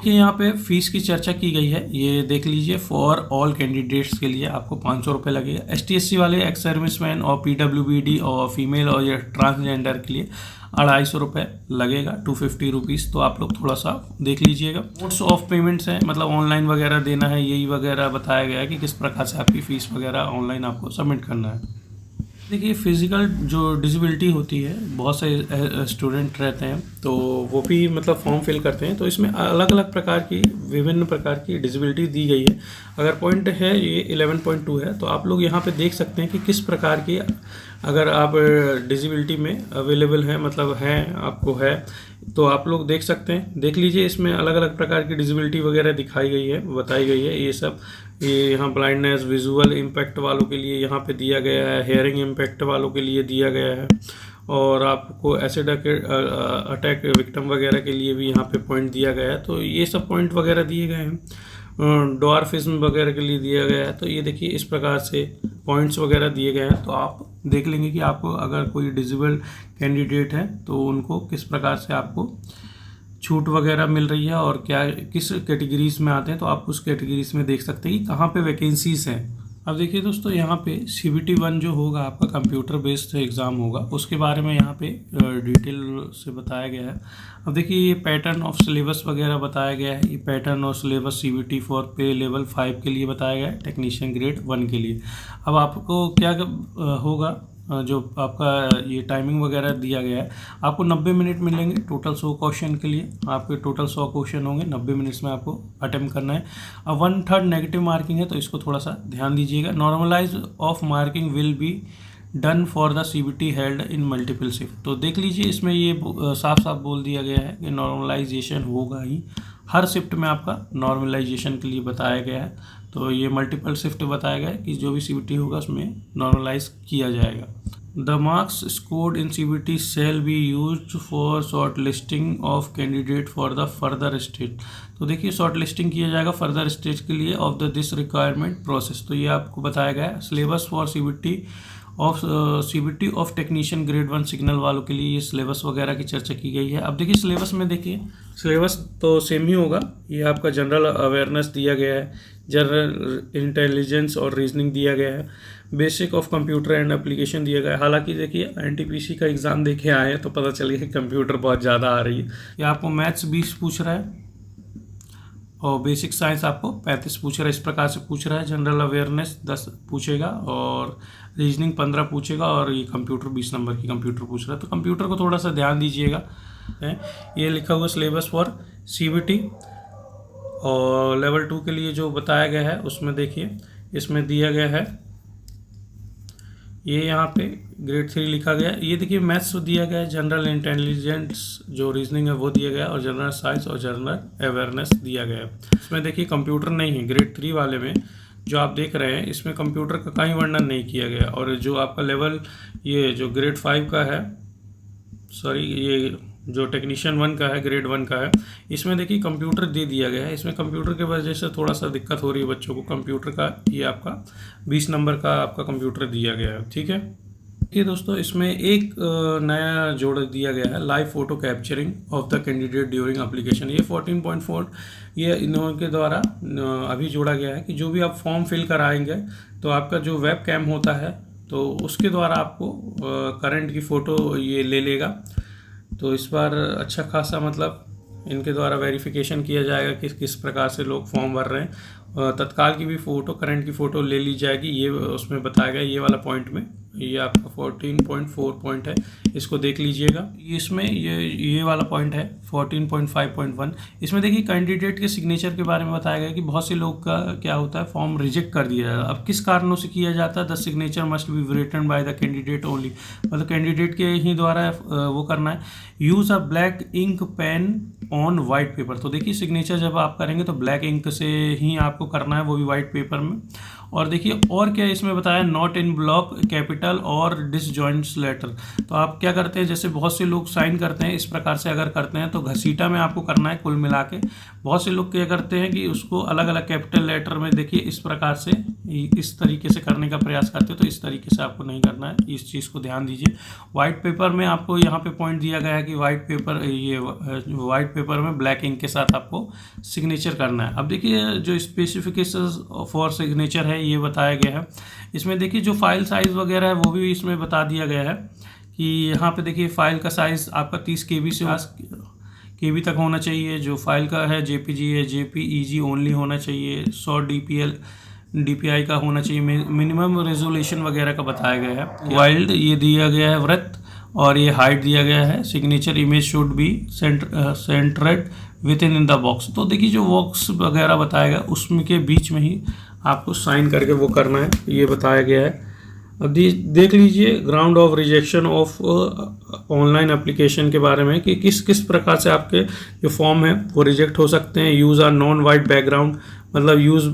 कि यहाँ पे फीस की चर्चा की गई है, ये देख लीजिए। फॉर ऑल कैंडिडेट्स के लिए आपको 500 रुपये लगेगा। STC वाले, एक्स सर्विसमैन और PWBD और फीमेल और ये ट्रांसजेंडर के लिए 250 रुपये लगेगा, 250 रुपीज़। तो आप लोग थोड़ा सा देख लीजिएगा। मोड्स ऑफ पेमेंट्स हैं, मतलब ऑनलाइन वगैरह देना है, यही वगैरह बताया गया है कि किस प्रकार से आपकी फ़ीस वगैरह ऑनलाइन आपको सबमिट करना है। देखिए फिज़िकल जो डिसेबिलिटी होती है, बहुत से स्टूडेंट रहते हैं तो वो भी मतलब फॉर्म फिल करते हैं, तो इसमें अलग अलग प्रकार की, विभिन्न प्रकार की डिसेबिलिटी दी गई है। अगर पॉइंट है ये 11.2 है तो आप लोग यहाँ पे देख सकते हैं कि किस प्रकार की अगर आप डिसेबिलिटी में अवेलेबल है, मतलब हैं, आपको है, तो आप लोग देख सकते हैं। देख लीजिए इसमें अलग अलग प्रकार की डिसेबिलिटी वगैरह दिखाई गई है, बताई गई है। ये सब ये यहाँ ब्लाइंडनेस, विजुअल इम्पैक्ट वालों के लिए यहाँ पे दिया गया है, हेयरिंग इम्पैक्ट वालों के लिए दिया गया है, और आपको एसिड अटैक विक्टिम वगैरह के लिए भी यहाँ पे पॉइंट दिया गया है। तो ये सब पॉइंट वगैरह दिए गए हैं। डॉर्फिज्म वगैरह के लिए दिया गया है। तो ये देखिए इस प्रकार से पॉइंट्स वगैरह दिए गए हैं। तो आप देख लेंगे कि आपको अगर कोई डिसेबल कैंडिडेट है तो उनको किस प्रकार से आपको छूट वगैरह मिल रही है और क्या किस कैटेगरीज में आते हैं, तो आप उस कैटेगरीज में देख सकते हैं कि कहाँ पे वैकेंसीज हैं। अब देखिए दोस्तों, यहाँ पे CBT 1 जो होगा आपका कंप्यूटर बेस्ड एग्ज़ाम होगा, उसके बारे में यहाँ पे डिटेल से बताया गया है। अब देखिए ये पैटर्न ऑफ सिलेबस वगैरह बताया गया है। ये पैटर्न ऑफ सिलेबस CBT 4 पे लेवल 5 के लिए बताया गया है, टेक्नीशियन ग्रेड 1 के लिए। अब आपको क्या होगा, जो आपका ये टाइमिंग वगैरह दिया गया है, आपको 90 मिनट मिलेंगे टोटल 100 क्वेश्चन के लिए। आपके टोटल 100 क्वेश्चन होंगे, 90 मिनट्स में आपको अटेम्प्ट करना है। अब 1/3 नेगेटिव मार्किंग है, तो इसको थोड़ा सा ध्यान दीजिएगा। Normalise of marking will be done for the CBT held in multiple shift. तो देख लीजिए इसमें ये साफ साफ बोल दिया गया है कि नॉर्मलाइजेशन होगा ही, हर शिफ्ट में आपका नॉर्मलाइजेशन के लिए बताया गया है। तो ये मल्टीपल शिफ्ट बताया गया है कि जो भी CBT होगा उसमें नॉर्मलाइज किया जाएगा। The marks scored in CBT shall be used for short listing of candidate for the further stage. तो देखिए शॉर्ट लिस्टिंग किया जाएगा फर्दर स्टेज के लिए of the this requirement process. तो ये आपको बताया गया है। Syllabus for CBT of CBT of technician grade 1 signal वालों के लिए ये सिलेबस वगैरह की चर्चा की गई है। अब देखिए सिलेबस में, देखिए सिलेबस तो सेम ही होगा। ये आपका जनरल अवेयरनेस दिया गया है, जनरल इंटेलिजेंस और रीजनिंग दिया गया है, basic of computer and application दिया गया है। हालांकि देखिए एनटीपीसी का एग्ज़ाम देखे आए हैं तो पता चल गया कि कंप्यूटर बहुत ज़्यादा आ रही है। ये आपको मैथ्स 20 पूछ रहा है और बेसिक साइंस आपको 35 पूछ रहा है, इस प्रकार से पूछ रहा है। जनरल अवेयरनेस 10 पूछेगा और रीजनिंग 15 पूछेगा और ये कंप्यूटर 20 नंबर की कंप्यूटर पूछ रहा है। तो कंप्यूटर को थोड़ा सा ध्यान दीजिएगा। ये लिखा हुआ सिलेबस फॉर सीबीटी और लेवल 2 के लिए जो बताया गया है उसमें देखिए इसमें दिया गया है, ये यहाँ पे ग्रेड 3 लिखा गया है। ये देखिए मैथ्स दिया गया है, जनरल इंटेलिजेंस जो रीजनिंग है वो दिया गया है और जनरल साइंस और जनरल अवेयरनेस दिया गया है। इसमें देखिए कंप्यूटर नहीं है, ग्रेड 3 वाले में जो आप देख रहे हैं इसमें कंप्यूटर का कहीं वर्णन नहीं किया गया। और जो आपका लेवल ये जो ग्रेड 5 का है, सॉरी ये जो टेक्नीशियन 1 का है, ग्रेड 1 का है, इसमें देखिए कंप्यूटर दे दिया गया है। इसमें कंप्यूटर की वजह से थोड़ा सा दिक्कत हो रही है बच्चों को। कंप्यूटर का ये आपका 20 नंबर का आपका कंप्यूटर दिया गया है, ठीक है। ये दोस्तों इसमें एक नया जोड़ दिया गया है, live photo capturing of the candidate during application. ये 14.4 ये इनके द्वारा अभी जोड़ा गया है कि जो भी आप फॉर्म फिल कराएंगे तो आपका जो वेब कैम होता है तो उसके द्वारा आपको करंट की फ़ोटो ये ले लेगा। तो इस बार अच्छा खासा मतलब इनके द्वारा वेरिफिकेशन किया जाएगा कि किस प्रकार से लोग फॉर्म भर रहे हैं। तत्काल की भी फ़ोटो, करंट की फ़ोटो ले ली जाएगी, ये उसमें बताया गया। ये वाला पॉइंट में ये आपका 14.4 पॉइंट है, इसको देख लीजिएगा। इसमें ये वाला पॉइंट है 14.5.1। इसमें देखिए कैंडिडेट के सिग्नेचर के बारे में बताया गया कि बहुत से लोग का क्या होता है, फॉर्म रिजेक्ट कर दिया जाता है। अब किस कारणों से किया जाता है? The signature must be written by the candidate only, मतलब कैंडिडेट के ही द्वारा वो करना है। Use a black ink pen on white paper. तो देखिए सिग्नेचर जब आप करेंगे तो ब्लैक इंक से ही आपको करना है, वो भी वाइट पेपर में। और देखिए और क्या इसमें बताया, नॉट इन ब्लॉक कैपिटल और डिसजॉइंट्स लेटर। तो आप क्या करते हैं, जैसे बहुत से लोग साइन करते हैं इस प्रकार से अगर करते हैं तो घसीटा में आपको करना है कुल मिला के। बहुत से लोग क्या करते हैं कि उसको अलग अलग कैपिटल लेटर में देखिए इस प्रकार से इस तरीके से करने का प्रयास करते हैं, तो इस तरीके से आपको नहीं करना है, इस चीज़ को ध्यान दीजिए। वाइट पेपर में आपको यहाँ पे पॉइंट दिया गया है कि वाइट पेपर में ब्लैक इंक के साथ आपको सिग्नेचर करना है। अब देखिए जो स्पेसिफिकेशन फॉर सिग्नेचर है ये बताया गया है। इसमें देखिए जो फाइल साइज़ वगैरह है वो भी इसमें बता दिया गया है कि यहाँ पे देखिए फाइल का साइज़ आपका 30 KB से KB तक होना चाहिए। जो फाइल का है JPG है, JPEG ओनली होना चाहिए। 100 DPI का होना चाहिए। मिनिमम रेजोल्यूशन वगैरह का बताया गया है। वाइल्ड ये दिया गया है वृत्त, और ये हाइट दिया गया है। Signature image should be centred with in the box. तो देखिए जो बॉक्स वगैरह बताया गया उसमें के बीच में ही आपको साइन करके वो करना है, ये बताया गया है। अब देख लीजिए ground of rejection of online application के बारे में कि किस किस प्रकार से आपके जो फॉर्म है वो रिजेक्ट हो सकते हैं। Use are non white background, मतलब यूज़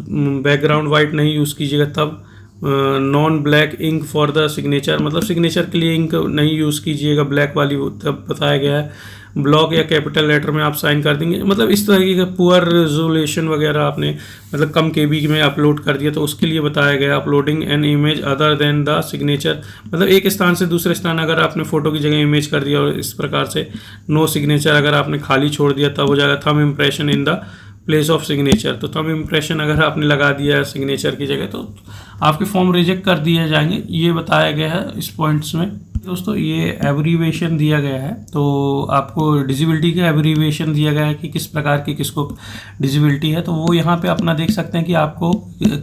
बैकग्राउंड वाइट नहीं यूज़ कीजिएगा तब। Non black ink for the signature, मतलब सिग्नेचर के लिए इंक नहीं यूज़ कीजिएगा ब्लैक वाली, तब बताया गया है। ब्लॉक या कैपिटल लेटर में आप साइन कर देंगे, मतलब इस तरीके का पुअर रेजोल्यूशन वगैरह आपने मतलब कम KB में अपलोड कर दिया तो उसके लिए बताया गया। Uploading an image other than the signature, मतलब एक स्थान से दूसरे स्थान अगर आपने फ़ोटो की जगह इमेज कर दिया और इस प्रकार से नो सिग्नेचर अगर आपने खाली छोड़ दिया तब हो जाएगा। Thumb impression in the place of signature, तो थंब इम्प्रेशन अगर आपने लगा दिया है सिग्नेचर की जगह तो आपके फॉर्म रिजेक्ट कर दिए जाएंगे, ये बताया गया है इस पॉइंट्स में। दोस्तों ये एब्रीवेशन दिया गया है, तो आपको डिसेबिलिटी का एब्रीवेशन दिया गया है कि किस प्रकार की किसको डिसेबिलिटी है। तो वो यहाँ पे अपना देख सकते हैं कि आपको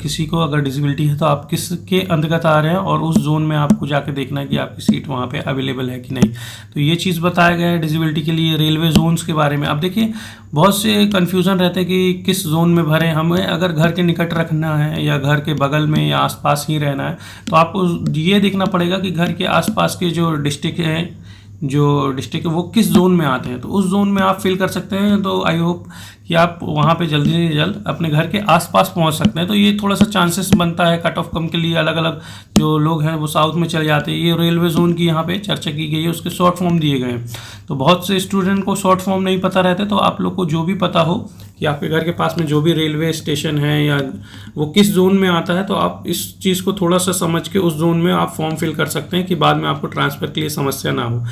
किसी को अगर डिसेबिलिटी है तो आप किसके अंतर्गत आ रहे हैं और उस जोन में आपको जाके देखना है कि आपकी सीट वहाँ पे अवेलेबल है कि नहीं। तो ये चीज़ बताया गया है डिसेबिलिटी के लिए। रेलवे जोन्स के बारे में अब देखिए बहुत से कन्फ्यूज़न रहते हैं कि किस जोन में भरें। हमें अगर घर के निकट रखना है या घर के बगल में या आसपास ही रहना है तो आपको ये देखना पड़ेगा कि घर के आसपास के जो डिस्ट्रिक्ट है वो किस जोन में आते हैं, तो उस जोन में आप फिल कर सकते हैं। तो आई होप कि आप वहाँ पे जल्दी से जल्द अपने घर के आसपास पहुँच सकते हैं। तो ये थोड़ा सा चांसेस बनता है कट ऑफ कम के लिए। अलग अलग जो लोग हैं वो साउथ में चले जाते हैं। ये रेलवे जोन की यहाँ पे चर्चा की गई है, उसके शॉर्ट फॉर्म दिए गए हैं। तो बहुत से स्टूडेंट को शॉर्ट फॉर्म नहीं पता रहते, तो आप लोग को जो भी पता हो कि आपके घर के पास में जो भी रेलवे स्टेशन है या वो किस जोन में आता है, तो आप इस चीज़ को थोड़ा सा समझ के उस जोन में आप फॉर्म फिल कर सकते हैं कि बाद में आपको ट्रांसफ़र के लिए समस्या ना हो।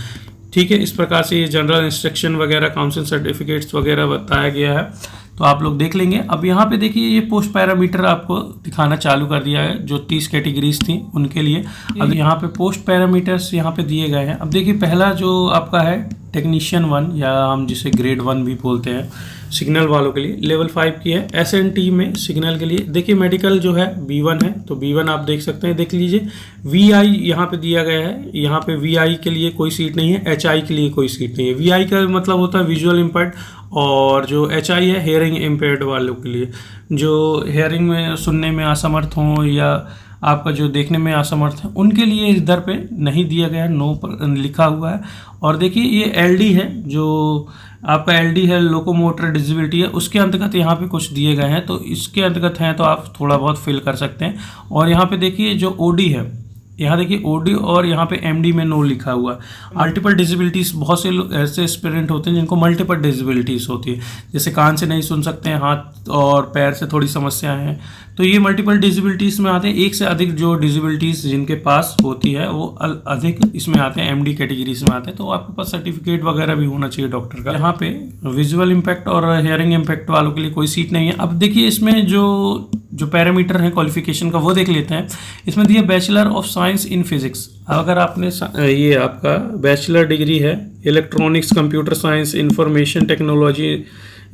ठीक है, इस प्रकार से ये जनरल इंस्ट्रक्शन वगैरह, काउंसिल सर्टिफिकेट्स वगैरह बताया गया है, तो आप लोग देख लेंगे। अब यहाँ पे देखिए ये पोस्ट पैरामीटर आपको दिखाना चालू कर दिया है, जो 30 कैटेगरीज थी उनके लिए। अब यहाँ पे पोस्ट पैरामीटर्स यहाँ पे दिए गए हैं। अब देखिए पहला जो आपका है टेक्नीशियन 1 या हम जिसे ग्रेड 1 भी बोलते हैं, सिग्नल वालों के लिए लेवल 5 की है। SNT में सिग्नल के लिए देखिए मेडिकल जो है B1 है, तो B1 आप देख सकते हैं, देख लीजिए। VI यहाँ पे दिया गया है, यहाँ पे VI के लिए कोई सीट नहीं है, HI के लिए कोई सीट नहीं है। VI का मतलब होता है विजुअल इम्पेयर्ड, और जो HI है हेयरिंग इम्पेयर्ड वालों के लिए, जो हेयरिंग में सुनने में असमर्थ हों या आपका जो देखने में असमर्थ है, उनके लिए इस दर पे नहीं दिया गया है, नो पर लिखा हुआ है। और देखिए ये LD है, जो आपका LD है लोकोमोटर डिसेबिलिटी है, उसके अंतर्गत यहाँ पे कुछ दिए गए हैं, तो इसके अंतर्गत हैं तो आप थोड़ा बहुत फिल कर सकते हैं। और यहाँ पे देखिए जो OD है, यहाँ देखिए OD और यहाँ पे MD में नो लिखा हुआ है। मल्टीपल डिसेबिलिटीज़, बहुत से लोग ऐसे एस्पिरेंट होते हैं जिनको मल्टीपल डिसेबिलिटीज़ होती है, जैसे कान से नहीं सुन सकते हैं, हाथ और पैर से थोड़ी समस्याएं हैं, तो ये मल्टीपल डिसेबिलिटीज़ में आते हैं। एक से अधिक जो डिसेबिलिटीज़ जिनके पास होती है वो अधिक इसमें आते हैं, MD कैटेगरीज में आते हैं। तो आपके पास सर्टिफिकेट वगैरह भी होना चाहिए डॉक्टर का। यहाँ पे विजुअल इम्पैक्ट और हेयरिंग इम्पैक्ट वालों के लिए कोई सीट नहीं है। अब देखिए इसमें जो पैरामीटर है क्वालिफिकेशन का वो देख लेते हैं। इसमें दिया bachelor of science in physics. अगर आपने ये आपका बैचलर डिग्री है electronics, computer science, information technology,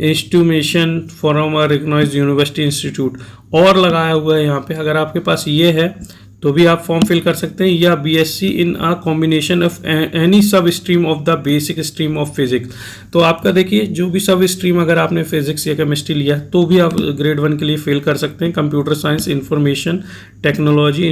instrumentation from a recognised university institute और लगाया हुआ है यहाँ पे, अगर आपके पास ये है तो भी आप फॉर्म फिल कर सकते हैं। या BSc in a combination of any sub stream of the basic stream of physics. तो आपका देखिए जो भी सब स्ट्रीम अगर आपने फिजिक्स या केमिस्ट्री लिया तो भी आप ग्रेड 1 के लिए फिल कर सकते हैं। Computer science, information technology,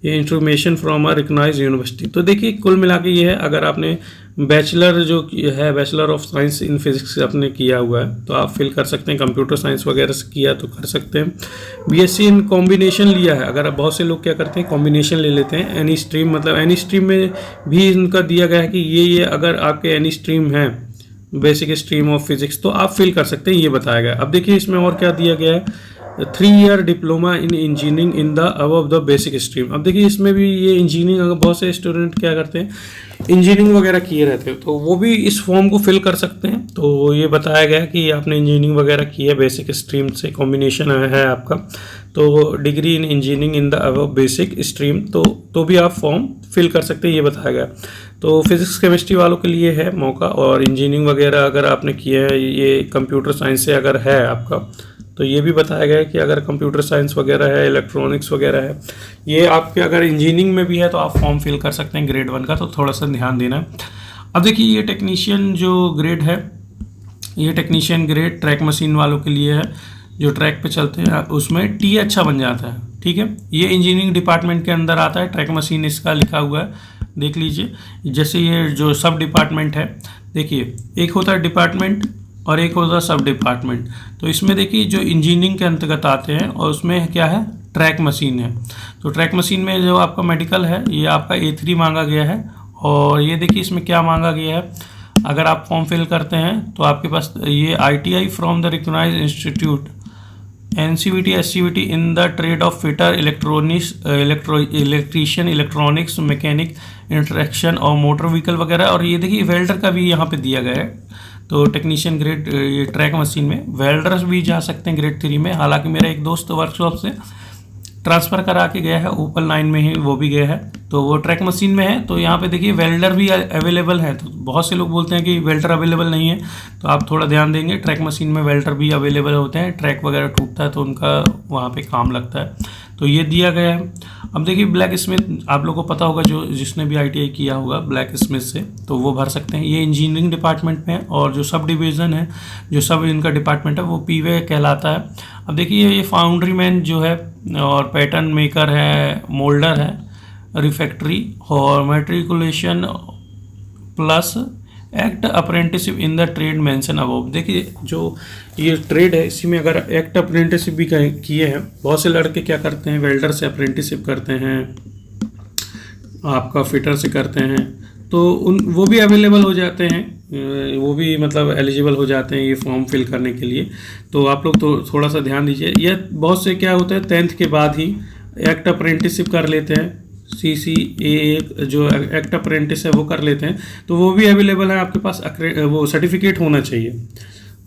instrumentation from a recognised university. तो देखिए कुल मिला के ये है, अगर आपने बैचलर जो है bachelor of science in physics आपने किया हुआ है तो आप फिल कर सकते हैं। कंप्यूटर साइंस वगैरह से किया तो कर सकते हैं। BSc इन कॉम्बिनेशन लिया है, अगर बहुत से लोग क्या करते हैं कॉम्बिनेशन ले लेते हैं, एनी स्ट्रीम, मतलब एनी स्ट्रीम में भी इनका दिया गया है कि ये अगर आपके एनी स्ट्रीम है बेसिक स्ट्रीम ऑफ फिजिक्स तो आप फिल कर सकते हैं, ये बताया गया। अब देखिए इसमें और क्या दिया गया है, 3 year diploma in engineering in the above the basic stream. अब देखिए इसमें भी ये इंजीनियरिंग, अगर बहुत से स्टूडेंट क्या करते हैं इंजीनियरिंग वगैरह किए रहते हैं तो वो भी इस फॉर्म को फिल कर सकते हैं। तो ये बताया गया कि आपने इंजीनियरिंग वगैरह की है, बेसिक स्ट्रीम से कॉम्बिनेशन है आपका, तो degree in engineering in the above basic stream, तो भी आप फॉर्म फिल कर सकते हैं, ये बताया गया। तो फिजिक्स केमिस्ट्री वालों के लिए है मौका, और इंजीनियरिंग वगैरह अगर आपने किया है, ये कंप्यूटर साइंस से अगर है आपका तो ये भी बताया गया है कि अगर कंप्यूटर साइंस वगैरह है, इलेक्ट्रॉनिक्स वगैरह है, ये आपके अगर इंजीनियरिंग में भी है तो आप फॉर्म फिल कर सकते हैं ग्रेड 1 का, तो थोड़ा सा ध्यान देना है। अब देखिए ये टेक्नीशियन जो ग्रेड है, ये टेक्नीशियन ग्रेड ट्रैक मशीन वालों के लिए है, जो ट्रैक पे चलते हैं उसमें टी अच्छा बन जाता है। ठीक है, ये इंजीनियरिंग डिपार्टमेंट के अंदर आता है, ट्रैक मशीन इसका लिखा हुआ है, देख लीजिए। जैसे ये जो सब डिपार्टमेंट है, देखिए एक होता है डिपार्टमेंट और एक होता है सब डिपार्टमेंट। तो इसमें देखिए जो इंजीनियरिंग के अंतर्गत आते हैं और उसमें क्या है, ट्रैक मशीन है। तो ट्रैक मशीन में जो आपका मेडिकल है ये आपका A3 मांगा गया है, और ये देखिए इसमें क्या मांगा गया है, अगर आप फॉर्म फिल करते हैं तो आपके पास ये ITI from the recognised institute NCVT SCVT in the trade of fitter, electrician, electronics, mechanic, interaction और मोटर व्हीकल वगैरह। और ये देखिए वेल्डर का भी यहाँ पे दिया गया है। तो टेक्नीशियन ग्रेड ये ट्रैक मशीन में वेल्डर्स भी जा सकते हैं ग्रेड 3 में। हालांकि मेरा एक दोस्त वर्कशॉप से ट्रांसफ़र करा के गया है, ओपन लाइन में ही वो भी गया है, तो वो ट्रैक मशीन में है। तो यहाँ पे देखिए वेल्डर भी अवेलेबल है। तो बहुत से लोग बोलते हैं कि वेल्डर अवेलेबल नहीं है, तो आप थोड़ा ध्यान देंगे, ट्रैक मशीन में वेल्डर भी अवेलेबल होते हैं। ट्रैक वगैरह टूटता है तो उनका वहाँ पे काम लगता है, तो ये दिया गया है। अब देखिए ब्लैक स्मिथ, आप लोगों को पता होगा, जो जिसने भी ITI किया होगा ब्लैक स्मिथ से, तो वो भर सकते हैं। ये इंजीनियरिंग डिपार्टमेंट में है, और जो सब डिवीज़न है, जो सब इनका डिपार्टमेंट है वो PV कहलाता है। अब देखिए ये फाउंड्री मैन जो है, और पैटर्न मेकर है, मोल्डर है, रिफैक्ट्री और matriculation plus act apprenticeship in the trade mention above. देखिए जो ये ट्रेड है इसी में अगर एक्ट अप्रेंटिसशिप भी किए हैं, बहुत से लड़के क्या करते हैं वेल्डर से अप्रेंटिसशिप करते हैं, आपका फिटर से करते हैं, तो वो भी अवेलेबल हो जाते हैं वो भी मतलब एलिजिबल हो जाते हैं ये फॉर्म फिल करने के लिए। तो आप लोग तो थोड़ा सा ध्यान दीजिए। यह बहुत से क्या होता है 10th के बाद ही एक्ट अप्रेंटिसशिप कर लेते हैं, CCA जो एक्ट अप्रेंटिस है वो कर लेते हैं, तो वो भी अवेलेबल है आपके पास। वो सर्टिफिकेट होना चाहिए,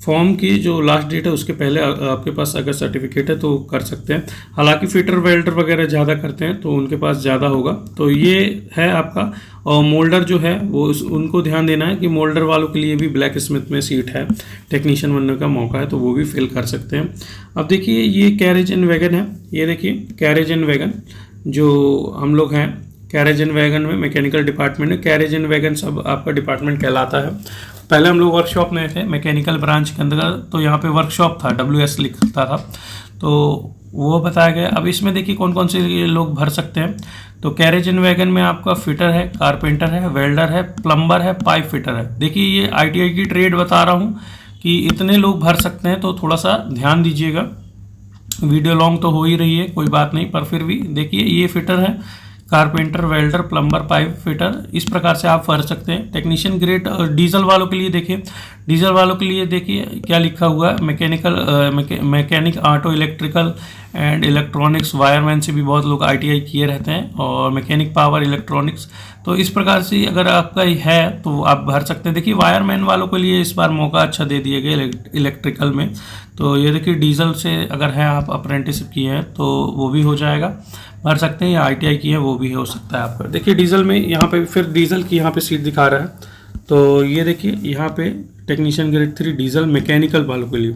फॉर्म की जो लास्ट डेट है उसके पहले आपके पास अगर सर्टिफिकेट है तो कर सकते हैं। हालांकि फिटर वेल्डर वगैरह ज़्यादा करते हैं तो उनके पास ज़्यादा होगा। तो ये है आपका। और मोल्डर जो है वो उनको ध्यान देना है कि मोल्डर वालों के लिए भी ब्लैक स्मिथ में सीट है, टेक्नीशियन बनने का मौका है, तो वो भी फिल कर सकते हैं। अब देखिए ये कैरेज एंड वैगन है, ये देखिए कैरेज एंड वैगन जो हम लोग हैं, कैरेज एंड वैगन में मैकेनिकल डिपार्टमेंट है, कैरेज एंड वैगन सब आपका डिपार्टमेंट कहलाता है। पहले हम लोग वर्कशॉप में थे मैकेनिकल ब्रांच के अंदर, तो यहाँ पे वर्कशॉप था, WS लिखता था, तो वो बताया गया। अब इसमें देखिए कौन कौन से लोग भर सकते हैं। तो कैरेज एंड वैगन में आपका फिटर है, कारपेंटर है, वेल्डर है, प्लम्बर है, पाइप फिटर है। देखिए ये ITI की ट्रेड बता रहा हूँ कि इतने लोग भर सकते हैं, तो थोड़ा सा ध्यान दीजिएगा। वीडियो लॉन्ग तो हो ही रही है, कोई बात नहीं, पर फिर भी देखिए ये फिटर है, carpenter, welder, plumber, pipe fitter, इस प्रकार से आप भर सकते हैं। टेक्नीशियन ग्रेड डीजल वालों के लिए देखिए, डीजल वालों के लिए देखिए क्या लिखा हुआ है, mechanic auto electrical and electronics, wireman से भी बहुत लोग ITI किए रहते हैं, और मैकेनिक पावर इलेक्ट्रॉनिक्स। तो इस प्रकार से अगर आपका है तो आप भर सकते हैं। देखिए वायरमैन वालों के लिए इस बार मौका अच्छा दे दिए गए इलेक्ट्रिकल में। तो ये देखिए डीजल से अगर है आप अप्रेंटिसशिप किए हैं तो वो भी हो जाएगा, भर सकते हैं, या ITI की है वो भी हो सकता है आपका। देखिए डीजल में यहाँ पे फिर डीजल की यहाँ पे सीट दिखा रहा है। तो ये देखिए यहाँ पे टेक्नीशियन ग्रेड 3 डीजल मैकेनिकल वालों के लिए,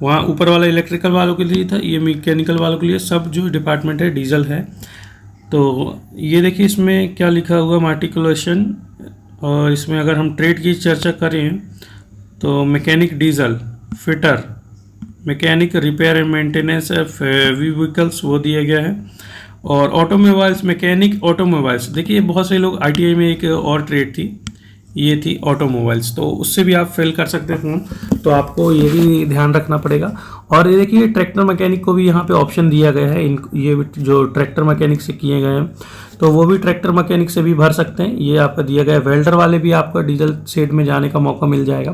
वहाँ ऊपर वाला इलेक्ट्रिकल वालों के लिए था, ये मैकेनिकल वालों के लिए, सब जो डिपार्टमेंट है डीजल है। तो ये देखिए इसमें क्या लिखा हुआ मार्टिकुलेशन, और इसमें अगर हम ट्रेड की चर्चा करें तो mechanic diesel, fitter, mechanic repair and maintenance of vehicles वो दिया गया है, और ऑटोमोबाइल्स, मैकेनिक ऑटोमोबाइल्स। देखिए बहुत से लोग ITI में एक और ट्रेड थी, ये थी ऑटोमोबाइल्स, तो उससे भी आप फिल कर सकते हैं फॉर्म, तो आपको ये भी ध्यान रखना पड़ेगा। और ये देखिए ट्रैक्टर मैकेनिक को भी यहाँ पे ऑप्शन दिया गया है, ये जो ट्रैक्टर मैकेनिक से किए गए हैं तो वो भी ट्रैक्टर मैकेनिक से भी भर सकते हैं, ये आपका दिया गया है। वेल्डर वाले भी आपका डीजल शेड में जाने का मौका मिल जाएगा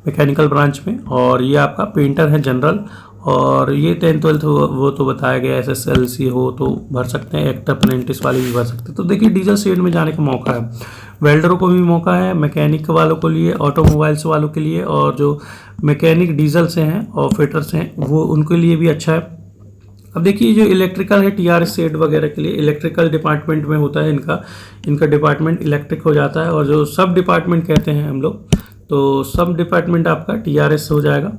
मैकेनिकल ब्रांच में। और ये आपका पेंटर है जनरल, और ये 10th 12th वो तो बताया गया, SSLC हो तो भर सकते हैं, एक्ट अप्रेंटिस वाले भी भर सकते हैं। तो देखिए डीजल शेड में जाने का मौका है, वेल्डरों को भी मौका है, मैकेनिक वालों के लिए, ऑटोमोबाइल्स वालों के लिए, और जो मैकेनिक डीजल से हैं और फिटर्स हैं वो उनके लिए भी अच्छा है। अब देखिए जो इलेक्ट्रिकल है TRS शेड वगैरह के लिए, इलेक्ट्रिकल डिपार्टमेंट में होता है इनका डिपार्टमेंट इलेक्ट्रिक हो जाता है। और जो सब डिपार्टमेंट कहते हैं हम लोग, तो सब डिपार्टमेंट आपका TRS हो जाएगा,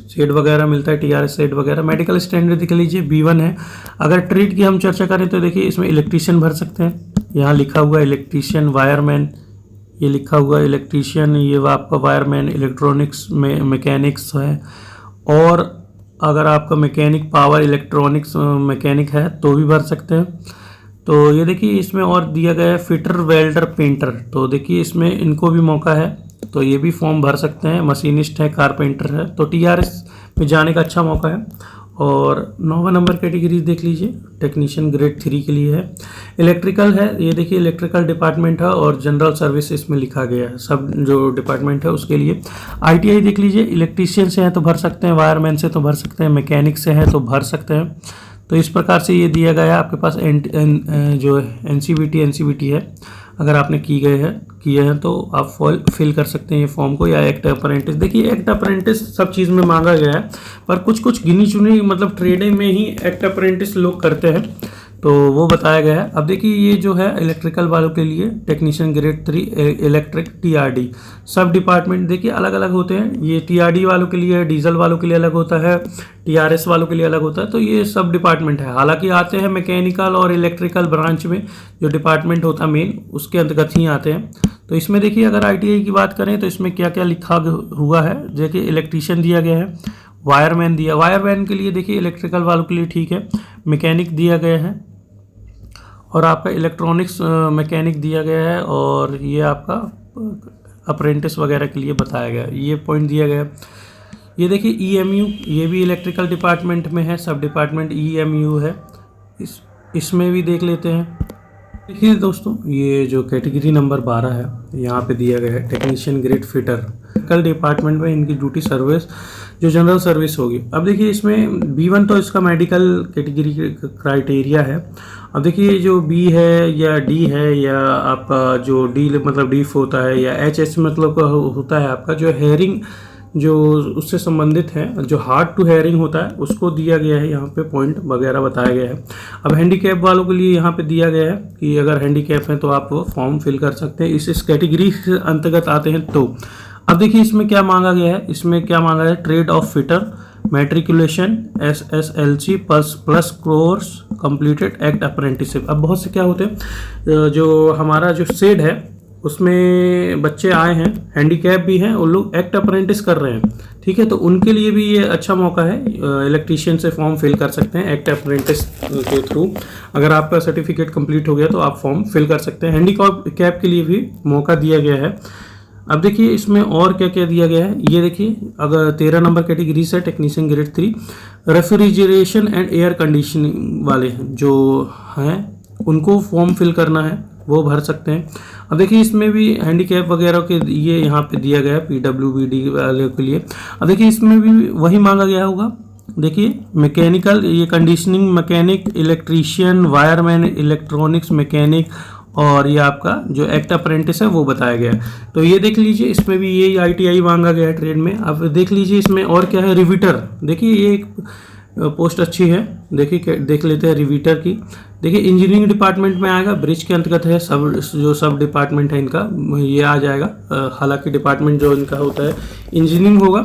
शेड वगैरह मिलता है, TRS शेड वगैरह। मेडिकल स्टैंडर्ड देख लीजिए B1 है। अगर ट्रेड की हम चर्चा करें तो देखिए इसमें इलेक्ट्रीशियन भर सकते हैं, यहाँ लिखा हुआ है इलेक्ट्रीशियन, वायरमैन ये लिखा हुआ है इलेक्ट्रीशियन, ये आपका वायरमैन, इलेक्ट्रॉनिक्स में मैकेनिक्स है। और अगर आपका मैकेनिक पावर इलेक्ट्रॉनिक्स मैकेनिक है तो भी भर सकते हैं। तो ये देखिए इसमें और दिया गया है फिटर, वेल्डर, पेंटर, तो देखिए इसमें इनको भी मौका है, तो ये भी फॉर्म भर सकते हैं। मशीनिस्ट है, कारपेंटर है, तो TRS में जाने का अच्छा मौका है। और 9वां नंबर कैटेगरी देख लीजिए, टेक्नीशियन ग्रेड 3 के लिए है। इलेक्ट्रिकल है, ये देखिए इलेक्ट्रिकल डिपार्टमेंट है, और जनरल सर्विस इसमें लिखा गया है, सब जो डिपार्टमेंट है उसके लिए। ITI देख लीजिए, इलेक्ट्रीशियन से हैं तो भर सकते हैं, वायरमैन से तो भर सकते हैं, मैकेनिक से हैं तो भर सकते हैं। तो इस प्रकार से ये दिया गया है आपके पास। जो NCVT है, अगर आपने किए हैं तो आप फिल कर सकते हैं ये फॉर्म को, या एक्ट अप्रेंटिस। देखिए एक्ट अप्रेंटिस सब चीज़ में मांगा गया है, पर कुछ गिनी चुनी मतलब ट्रेडिंग में ही एक्ट अप्रेंटिस लोग करते हैं, तो वो बताया गया है। अब देखिए ये जो है इलेक्ट्रिकल वालों के लिए टेक्नीशियन ग्रेड 3 इलेक्ट्रिक TRD, सब डिपार्टमेंट देखिए अलग अलग होते हैं। ये TRD वालों के लिए है, डीजल वालों के लिए अलग होता है, TRS वालों के लिए अलग होता है, तो ये सब डिपार्टमेंट है। हालांकि आते हैं मैकेनिकल और इलेक्ट्रिकल ब्रांच में, जो डिपार्टमेंट होता है मेन उसके अंतर्गत ही आते हैं। तो इसमें देखिए अगर ITI की बात करें तो इसमें क्या क्या लिखा हुआ है, देखिए इलेक्ट्रीशियन दिया गया है, वायरमैन दिया, वायरमैन के लिए देखिए इलेक्ट्रिकल वालों के लिए ठीक है, मैकेनिक दिया गया है, और आपका इलेक्ट्रॉनिक्स मैकेनिक दिया गया है, और ये आपका अप्रेंटिस वगैरह के लिए बताया गया है, ये पॉइंट दिया गया है। ये देखिए EMU, ये भी इलेक्ट्रिकल डिपार्टमेंट में है, सब डिपार्टमेंट EMU है, इसमें भी देख लेते हैं। देखिए दोस्तों, ये जो कैटेगरी नंबर 12 है यहाँ पे दिया गया है टेक्नीशियन ग्रेड फिटर। कल डिपार्टमेंट में इनकी ड्यूटी सर्विस जो जनरल सर्विस होगी। अब देखिए इसमें B1 तो इसका मेडिकल कैटेगरी क्राइटेरिया है। अब देखिए जो B है या D है या आपका जो D मतलब डीफ होता है या HS मतलब होता है आपका जो हेयरिंग जो उससे संबंधित है, जो हार्ड टू हेयरिंग होता है उसको दिया गया है। यहाँ पे पॉइंट वगैरह बताया गया है। अब हैंडीकैप वालों के लिए यहाँ पे दिया गया है कि अगर हैंडीकैप है तो आप वो फॉर्म फिल कर सकते हैं, इस कैटेगरी के अंतर्गत आते हैं। तो अब देखिए इसमें क्या मांगा गया है, इसमें क्या मांगा है, trade of fitter, matriculation SSLC plus course completed, act apprenticeship. अब बहुत से क्या होते हैं, जो हमारा जो शेड है उसमें बच्चे आए हैं, हैंडीकैप भी हैं, उन लोग एक्ट अप्रेंटिस कर रहे हैं, ठीक है, तो उनके लिए भी ये अच्छा मौका है। इलेक्ट्रीशियन से फॉर्म फिल कर सकते हैं एक्ट अप्रेंटिस के थ्रू। अगर आपका सर्टिफिकेट कंप्लीट हो गया तो आप फॉर्म फिल कर सकते हैं। हैंडीकैप के लिए भी मौका दिया गया है। अब देखिए इसमें और क्या क्या दिया गया है, ये देखिए अगर 13 नंबर कैटेगरी से technician grade 3 refrigeration and air conditioning वाले हैं जो हैं उनको फॉर्म फिल करना है, वो भर सकते हैं। अब देखिए इसमें भी हैंडीकैप वगैरह के ये यहाँ पे दिया गया है PWBD वाले के लिए। अब देखिए इसमें भी वही मांगा गया होगा। देखिए मैकेनिकल, ये conditioning mechanic, electrician, wireman, electronics mechanic, और ये आपका जो एक्ट अप्रेंटिस है वो बताया गया है। तो ये देख लीजिए इसमें भी ये ITI मांगा गया है ट्रेड में। अब देख लीजिए इसमें और क्या है, रिवीटर। देखिए ये एक पोस्ट अच्छी है, देखिए देख लेते हैं रिवीटर की। देखिए इंजीनियरिंग डिपार्टमेंट में आएगा, ब्रिज के अंतर्गत है, सब डिपार्टमेंट है इनका ये आ जाएगा। हालांकि डिपार्टमेंट जो इनका होता है इंजीनियरिंग होगा।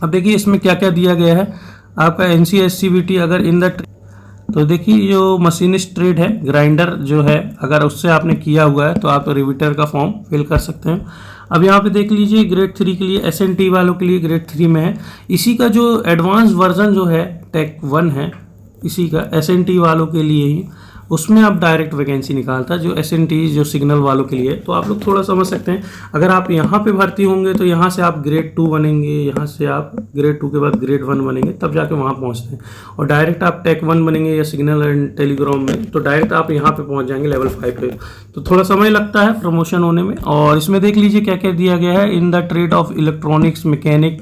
अब देखिए इसमें क्या क्या दिया गया है, आपका NC/SCBT अगर इन द, तो देखिए जो मशीनिस्ट ट्रेड है, ग्राइंडर जो है, अगर उससे आपने किया हुआ है तो आप रिवीटर का फॉर्म फिल कर सकते हैं। अब यहाँ पे देख लीजिए ग्रेड 3 के लिए SNT वालों के लिए ग्रेड 3 में है, इसी का जो एडवांस वर्जन जो है टेक 1 है, इसी का SNT वालों के लिए ही, उसमें आप डायरेक्ट वैकेंसी निकालता है जो SNT जो सिग्नल वालों के लिए। तो आप लोग थोड़ा समझ सकते हैं, अगर आप यहाँ पे भर्ती होंगे तो यहाँ से आप ग्रेड 2 बनेंगे, यहाँ से आप ग्रेड 2 के बाद ग्रेड 1 बनेंगे, तब जाके वहाँ पहुँचते हैं। और डायरेक्ट आप टेक 1 बनेंगे या सिग्नल एंड टेलीग्राम में तो डायरेक्ट आप यहाँ पे पहुँच जाएंगे लेवल 5 पे। तो थोड़ा समय लगता है प्रमोशन होने में। और इसमें देख लीजिए क्या क्या दिया गया है, इन the trade of electronics mechanic,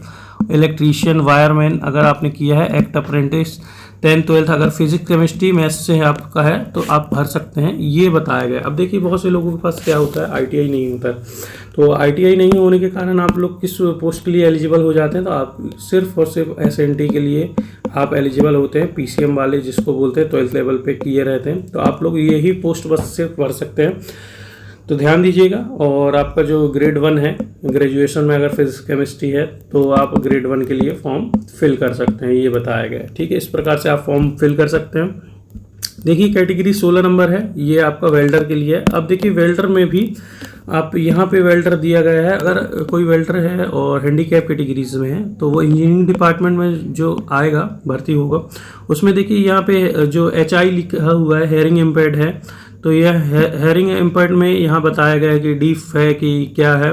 electrician, wireman अगर आपने किया है, एक्ट अप्रेंटिस, 10th 12th अगर फिजिक्स केमिस्ट्री मैथ्स से आपका है तो आप भर सकते हैं, ये बताया गया। अब देखिए बहुत से लोगों के पास क्या होता है, ITI नहीं होता है, तो ITI नहीं होने के कारण आप लोग किस पोस्ट के लिए एलिजिबल हो जाते हैं, तो आप सिर्फ और सिर्फ SNT के लिए आप एलिजिबल होते हैं। PCM वाले जिसको बोलते हैं 12th लेवल पे किए रहते हैं, तो आप लोग यही पोस्ट बस सिर्फ भर सकते हैं, तो ध्यान दीजिएगा। और आपका जो ग्रेड 1 है, ग्रेजुएशन में अगर फिजिक्स केमिस्ट्री है तो आप ग्रेड 1 के लिए फॉर्म फिल कर सकते हैं, ये बताया गया है, ठीक है। इस प्रकार से आप फॉर्म फिल कर सकते हैं। देखिए कैटेगरी 16 नंबर है, ये आपका वेल्डर के लिए है। अब देखिए वेल्डर में भी आप यहाँ पे वेल्डर दिया गया है, अगर कोई वेल्डर है और हैंडीकैप कैटेगरीज में है तो वो इंजीनियरिंग डिपार्टमेंट में जो आएगा भर्ती होगा, उसमें देखिए यहाँ पे जो HI लिखा हुआ है, हेयरिंग इम्पेयर्ड है, तो यह हेयरिंग इम्पेयर्ड में यहाँ बताया गया है कि डीफ है कि क्या है,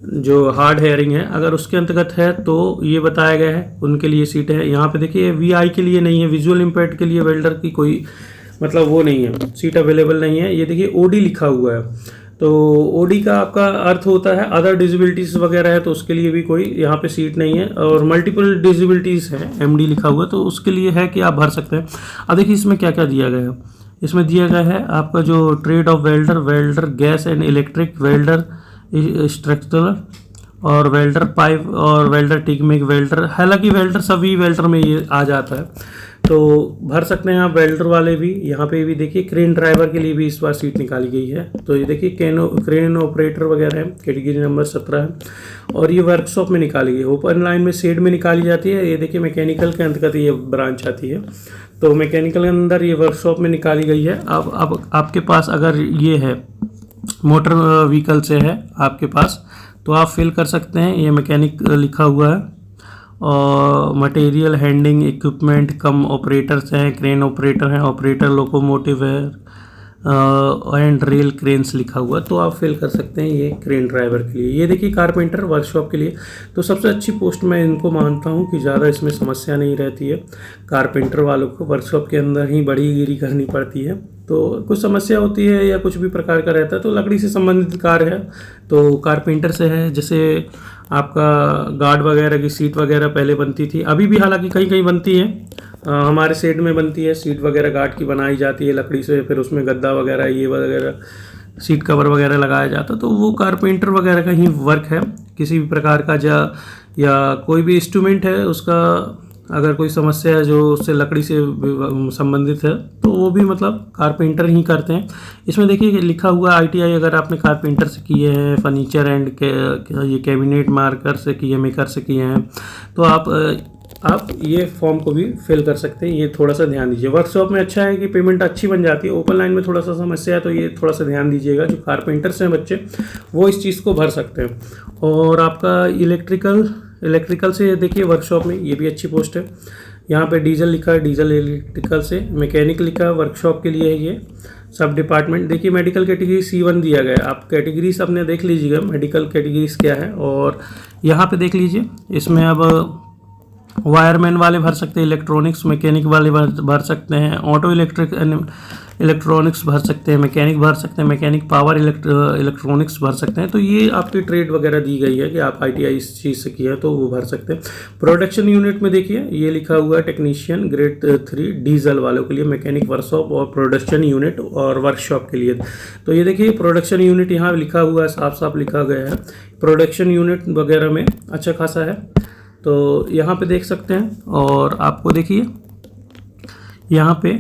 जो हार्ड हेयरिंग है अगर उसके अंतर्गत है तो ये बताया गया है, उनके लिए सीट है। यहाँ पे देखिए VI के लिए नहीं है, विजुअल इम्पेयर्ड के लिए वेल्डर की कोई मतलब वो नहीं है, सीट अवेलेबल नहीं है। ये देखिए OD लिखा हुआ है, तो OD का आपका अर्थ होता है अदर डिसेबिलिटीज़ वगैरह है, तो उसके लिए भी कोई यहाँ पे सीट नहीं है। और मल्टीपल डिसेबिलिटीज़ है, MD लिखा हुआ है, तो उसके लिए है कि आप भर सकते हैं। अब देखिए इसमें क्या क्या दिया गया है, इसमें दिया गया है आपका जो trade off welder, welder gas and electric, welder structural, और वेल्डर पाइप, और वेल्डर टिकमिक वेल्डर। हालांकि वेल्डर सभी वेल्डर में ये आ जाता है, तो भर सकते हैं आप वेल्डर वाले भी। यहाँ पे भी देखिए क्रेन ड्राइवर के लिए भी इस बार सीट निकाली गई है, तो ये देखिए क्रेन ऑपरेटर वगैरह है, कैटेगरी नंबर 17 है, और ये वर्कशॉप में निकाली गई, ओपन लाइन में शेड में निकाली जाती है। ये देखिए मैकेनिकल के अंतर्गत ये ब्रांच आती है, तो मैकेनिकल के अंदर ये वर्कशॉप में निकाली गई है। अब आपके पास अगर ये है मोटर व्हीकल से है आपके पास, तो आप फिल कर सकते हैं, ये मैकेनिक लिखा हुआ है। और मटेरियल हैंडलिंग इक्विपमेंट कम ऑपरेटर्स हैं, क्रेन ऑपरेटर हैं, ऑपरेटर लोकोमोटिव है, एंड रेल क्रेन्स लिखा हुआ, तो आप फिल कर सकते हैं ये क्रेन ड्राइवर के लिए। ये देखिए कारपेंटर वर्कशॉप के लिए, तो सबसे अच्छी पोस्ट मैं इनको मानता हूँ कि ज़्यादा इसमें समस्या नहीं रहती है। कारपेंटर वालों को वर्कशॉप के अंदर ही बड़ी गिरी करनी पड़ती है, तो कुछ समस्या होती है या कुछ भी प्रकार का रहता है तो लकड़ी से संबंधित कार्य है तो कारपेंटर से है। जैसे आपका गार्ड वगैरह की सीट वगैरह पहले बनती थी, अभी भी हालांकि कहीं कहीं बनती है, हमारे सेट में बनती है सीट वगैरह, गार्ड की बनाई जाती है लकड़ी से, फिर उसमें गद्दा वगैरह ये वगैरह सीट कवर वगैरह लगाया जाता, तो वो कारपेंटर वगैरह का ही वर्क है। किसी भी प्रकार का या कोई भी इंस्ट्रूमेंट है उसका अगर कोई समस्या है जो उससे लकड़ी से संबंधित है तो वो भी मतलब कारपेंटर ही करते हैं। इसमें देखिए लिखा हुआ ITI अगर आपने कारपेंटर से किए हैं, फर्नीचर एंड ये कैबिनेट मार्कर से किए, मेकर से किए हैं, तो आप ये फॉर्म को भी फिल कर सकते हैं। ये थोड़ा सा ध्यान दीजिए। वर्कशॉप में अच्छा है कि पेमेंट अच्छी बन जाती है, ओपन लाइन में थोड़ा सा समस्या है, तो ये थोड़ा सा ध्यान दीजिएगा। जो कारपेंटर्स हैं बच्चे वो इस चीज़ को भर सकते हैं। और आपका इलेक्ट्रिकल से देखिए वर्कशॉप में ये भी अच्छी पोस्ट है। यहाँ पे डीजल लिखा है, डीजल इलेक्ट्रिकल से। मैकेनिक लिखा है, वर्कशॉप के लिए है ये। सब डिपार्टमेंट देखिए, मेडिकल कैटेगरी C1 दिया गया है। आप कैटेगरीज अपने देख लीजिएगा मेडिकल कैटेगरीज क्या है। और यहाँ पे देख लीजिए, इसमें अब वायरमैन वाले भर सकते हैं, इलेक्ट्रॉनिक्स मैकेनिक वाले भर सकते हैं, ऑटो इलेक्ट्रॉनिक्स भर सकते हैं, मैकेनिक भर सकते हैं, मैकेनिक पावर इलेक्ट्रॉनिक्स भर सकते हैं। तो ये आपकी ट्रेड वगैरह दी गई है कि आप ITI इस चीज़ से किया है तो वो भर सकते हैं। प्रोडक्शन यूनिट में देखिए ये लिखा हुआ है टेक्नीशियन ग्रेड 3 डीजल वालों के लिए, मैकेनिक वर्कशॉप और प्रोडक्शन यूनिट और वर्कशॉप के लिए। तो ये देखिए प्रोडक्शन यूनिट यहाँ लिखा हुआ है, साफ साफ लिखा गया है। प्रोडक्शन यूनिट वगैरह में अच्छा खासा है, तो यहाँ पे देख सकते हैं। और आपको देखिए यहाँ पे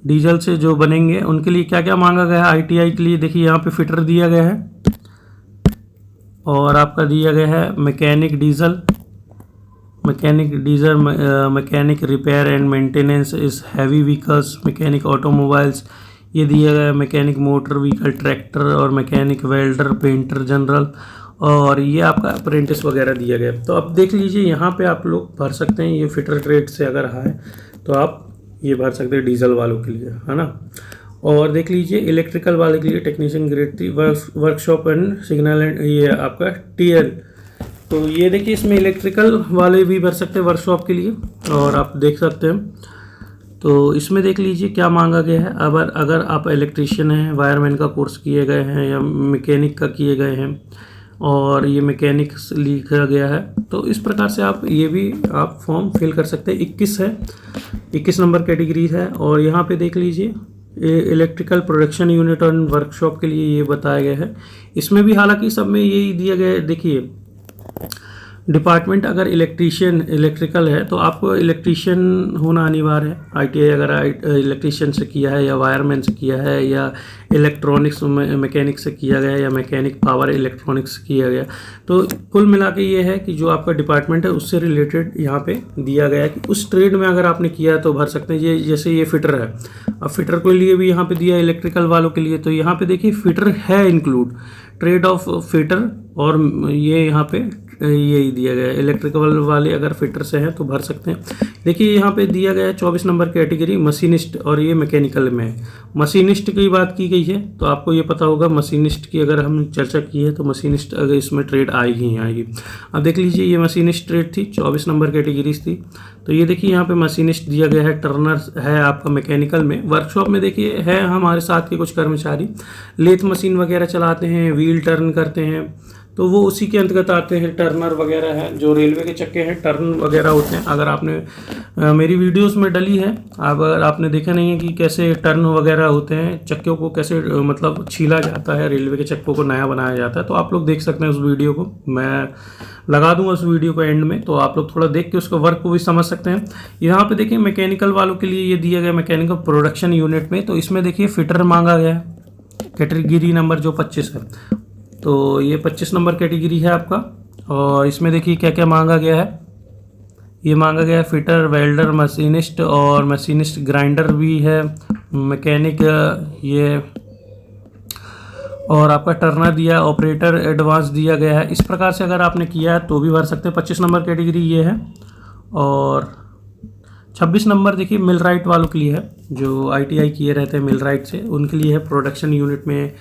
डीजल से जो बनेंगे उनके लिए क्या क्या मांगा गया है ITI के लिए। देखिए यहाँ पे फिटर दिया गया है और आपका दिया गया है mechanic diesel, mechanic repair and maintenance इस हैवी व्हीकल्स, मैकेनिक ऑटोमोबाइल्स, ये दिया गया है मैकेनिक मोटर व्हीकल, ट्रैक्टर और मैकेनिक वेल्डर, पेंटर जनरल, और ये आपका अप्रेंटिस वगैरह दिया गया। तो अब देख लीजिए यहाँ पे आप लोग भर सकते हैं। ये फिटर ट्रेड से अगर है तो आप ये भर सकते हैं डीजल वालों के लिए, है ना। और देख लीजिए इलेक्ट्रिकल वाले के लिए technician grade 3 workshop and signal and ये आपका TL। तो ये देखिए इसमें इलेक्ट्रिकल वाले भी भर सकते हैं वर्कशॉप के लिए, और आप देख सकते हैं। तो इसमें देख लीजिए क्या मांगा गया है। अगर आप इलेक्ट्रीशियन हैं, वायरमैन का कोर्स किए गए हैं या मैकेनिक का किए गए हैं और ये मैकेनिक लिखा गया है, तो इस प्रकार से आप ये भी आप फॉर्म फिल कर सकते हैं। 21 नंबर कैटेगरी है। और यहाँ पे देख लीजिए इलेक्ट्रिकल प्रोडक्शन यूनिट और वर्कशॉप के लिए ये बताया गया है। इसमें भी हालांकि सब में यही दिया गया है। देखिए डिपार्टमेंट अगर इलेक्ट्रिकल है तो आपको इलेक्ट्रीशियन होना अनिवार्य है। ITI अगर इलेक्ट्रीशियन से किया है या वायरमैन से किया है या इलेक्ट्रॉनिक्स मैकेनिक से किया गया या मैकेनिक पावर इलेक्ट्रॉनिक्स से किया गया, तो कुल मिला के ये है कि जो आपका डिपार्टमेंट है उससे रिलेटेड यहाँ पे दिया गया है कि उस ट्रेड में अगर आपने किया है तो भर सकते हैं। ये जैसे ये फिटर है, अब फिटर के लिए भी यहाँ पे दिया इलेक्ट्रिकल वालों के लिए, तो यहाँ पे देखिए फिटर है इंक्लूड, ट्रेड ऑफ फिटर, और ये यहाँ पे यही दिया गया है। इलेक्ट्रिकल वाले अगर फिटर से हैं तो भर सकते हैं। देखिए यहाँ पे दिया गया है 24 नंबर कैटेगरी मशीनिस्ट, और ये मैकेनिकल में है। मशीनिस्ट की बात की गई है तो आपको ये पता होगा मशीनिस्ट की अगर हम चर्चा की है तो मशीनिस्ट अगर इसमें ट्रेड आएगी ही आएगी। अब देख लीजिए ये मशीनिस्ट ट्रेड थी, 24 नंबर कैटेगरीज थी। तो ये देखिए यहाँ पे मशीनिस्ट दिया गया है। टर्नर है आपका मैकेनिकल में। वर्कशॉप में देखिए है हमारे साथ के कुछ कर्मचारी लेथ मशीन वगैरह चलाते हैं, व्हील टर्न करते हैं, तो वो उसी के अंतर्गत आते हैं। टर्नर वगैरह है, जो रेलवे के चक्के हैं टर्न वगैरह होते हैं। अगर आपने मेरी वीडियोस में डली है, अगर आपने देखा नहीं है कि कैसे टर्न वगैरह होते हैं, चक्कों को कैसे मतलब छीला जाता है, रेलवे के चक्कों को नया बनाया जाता है, तो आप लोग देख सकते हैं उस वीडियो को। मैं लगा दूंगा उस वीडियो को एंड में, तो आप लोग थोड़ा देख के उसका वर्क को भी समझ सकते हैं। यहाँ पे देखिए मैकेनिकल वालों के लिए ये दिया गया मैकेनिकल प्रोडक्शन यूनिट में, तो इसमें देखिए फिटर मांगा गया है, कैटेगरी नंबर जो 25 है, तो ये 25 नंबर कैटेगरी है आपका। और इसमें देखिए क्या क्या मांगा गया है। ये मांगा गया है फिटर, वेल्डर, मशीनिस्ट, और मशीनिस्ट ग्राइंडर भी है, मैकेनिक ये, और आपका टर्नर दिया, ऑपरेटर एडवांस दिया गया है। इस प्रकार से अगर आपने किया है तो भी भर सकते हैं। 25 नंबर कैटेगरी ये है। और 26 नंबर देखिए मिलराइट वालों के लिए है, जो ITI किए रहते हैं मिलराइट से, उनके लिए है। प्रोडक्शन यूनिट में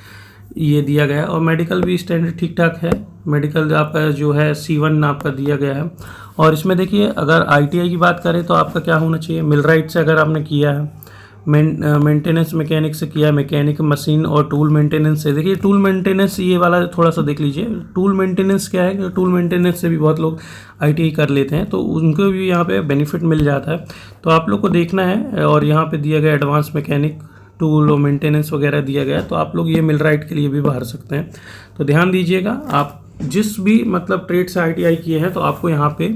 ये दिया गया है और मेडिकल भी स्टैंडर्ड ठीक ठाक है। मेडिकल आपका जो है C1 आपका दिया गया है। और इसमें देखिए अगर ITI की बात करें तो आपका क्या होना चाहिए, मिलराइट से अगर आपने किया है, मेंटेनेंस मैकेनिक से किया है, मैकेनिक मशीन और टूल मेंटेनेंस से। देखिए टूल मेंटेनेंस ये वाला थोड़ा सा देख लीजिए, टूल मेंटेनेंस क्या है कि टूल मेंटेनेंस से भी बहुत लोग ITI कर लेते हैं, तो उनको भी यहाँ पे बेनिफिट मिल जाता है। तो आप लोग को देखना है, और यहाँ पे दिया गया एडवांस मैकेनिक टूल और मेंटेनेंस वगैरह दिया गया है, तो आप लोग ये मिलराइट के लिए भी भर सकते हैं। तो ध्यान दीजिएगा, आप जिस भी मतलब ट्रेड से ITI किए हैं तो आपको यहाँ पे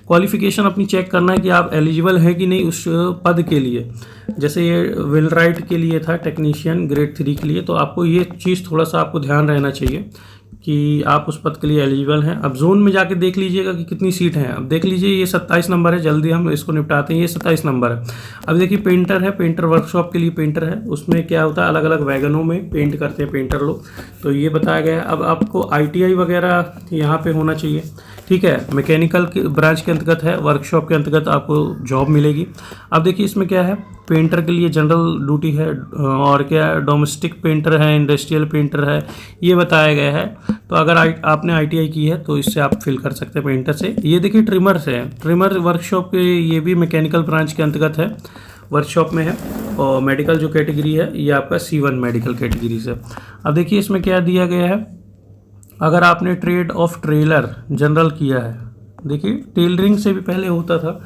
क्वालिफिकेशन अपनी चेक करना है कि आप एलिजिबल हैं कि नहीं उस पद के लिए। जैसे ये मिलराइट के लिए था टेक्नीशियन ग्रेड 3 के लिए, तो आपको ये चीज़ थोड़ा सा आपको ध्यान रहना चाहिए कि आप उस पद के लिए एलिजिबल हैं। अब जोन में जाके देख लीजिएगा कि कितनी सीट हैं। अब देख लीजिए ये 27 नंबर है, जल्दी हम इसको निपटाते हैं। ये 27 नंबर है। अब देखिए पेंटर है, पेंटर वर्कशॉप के लिए पेंटर है। उसमें क्या होता है, अलग अलग वैगनों में पेंट करते हैं पेंटर लोग, तो ये बताया गया है। अब आपको ITI वगैरह यहाँ पे होना चाहिए, ठीक है। मैकेनिकल के ब्रांच के अंतर्गत है, वर्कशॉप के अंतर्गत आपको जॉब मिलेगी। अब देखिए इसमें क्या है, पेंटर के लिए जनरल ड्यूटी है, और क्या है डोमेस्टिक पेंटर है, इंडस्ट्रियल पेंटर है, ये बताया गया है। तो अगर आपने ITI की है तो इससे आप फिल कर सकते हैं पेंटर से। ये देखिए ट्रिमर से है, ट्रिमर वर्कशॉप के, ये भी मैकेनिकल ब्रांच के अंतर्गत है, वर्कशॉप में है। और मेडिकल जो कैटेगरी है ये आपका C1 मेडिकल कैटेगरी से। अब देखिए इसमें क्या दिया गया है, अगर आपने ट्रेड ऑफ ट्रेलर जनरल किया है, देखिए टेलरिंग से भी पहले होता था,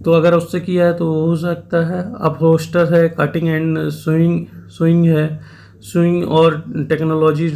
तो अगर उससे किया है तो हो सकता है। अपहोस्टर है, कटिंग एंड सुइंग है, सुइंग और टेक्नोलॉजी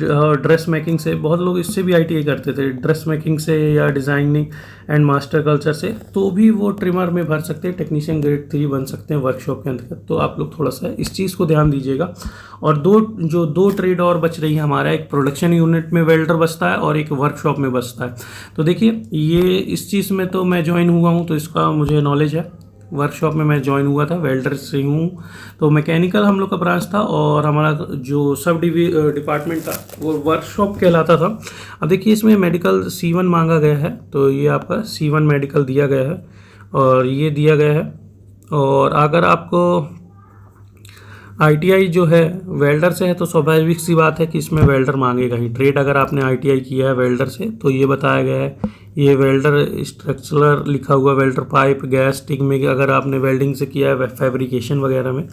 ड्रेस मेकिंग से, बहुत लोग इससे भी ITI करते थे, ड्रेस मेकिंग से या डिज़ाइनिंग एंड मास्टर कल्चर से, तो भी वो ट्रिमर में भर सकते हैं, टेक्नीशियन ग्रेड 3 बन सकते हैं वर्कशॉप के अंतर्गत। तो आप लोग थोड़ा सा इस चीज़ को ध्यान दीजिएगा। और दो ट्रेड और बच रही है हमारा, एक प्रोडक्शन यूनिट में वेल्डर बचता है और एक वर्कशॉप में बचता है। तो देखिए ये इस चीज़ में तो मैं ज्वाइन हुआ हूँ, तो इसका मुझे नॉलेज है। वर्कशॉप में मैं ज्वाइन हुआ था, वेल्डर से हूँ। तो मैकेनिकल हम लोग का ब्रांच था, और हमारा जो सब डिपार्टमेंट था वो वर्कशॉप कहलाता था। अब देखिए इसमें मेडिकल C1 मांगा गया है, तो ये आपका C1 मेडिकल दिया गया है, और ये दिया गया है। और अगर आपको ITI जो है वेल्डर से है तो स्वाभाविक सी बात है कि इसमें वेल्डर मांगेगा ही। ट्रेड अगर आपने ITI किया है वेल्डर से, तो ये बताया गया है, ये वेल्डर स्ट्रक्चरल लिखा हुआ, वेल्डर पाइप गैस टिक में अगर आपने वेल्डिंग से किया है, फैब्रिकेशन वगैरह में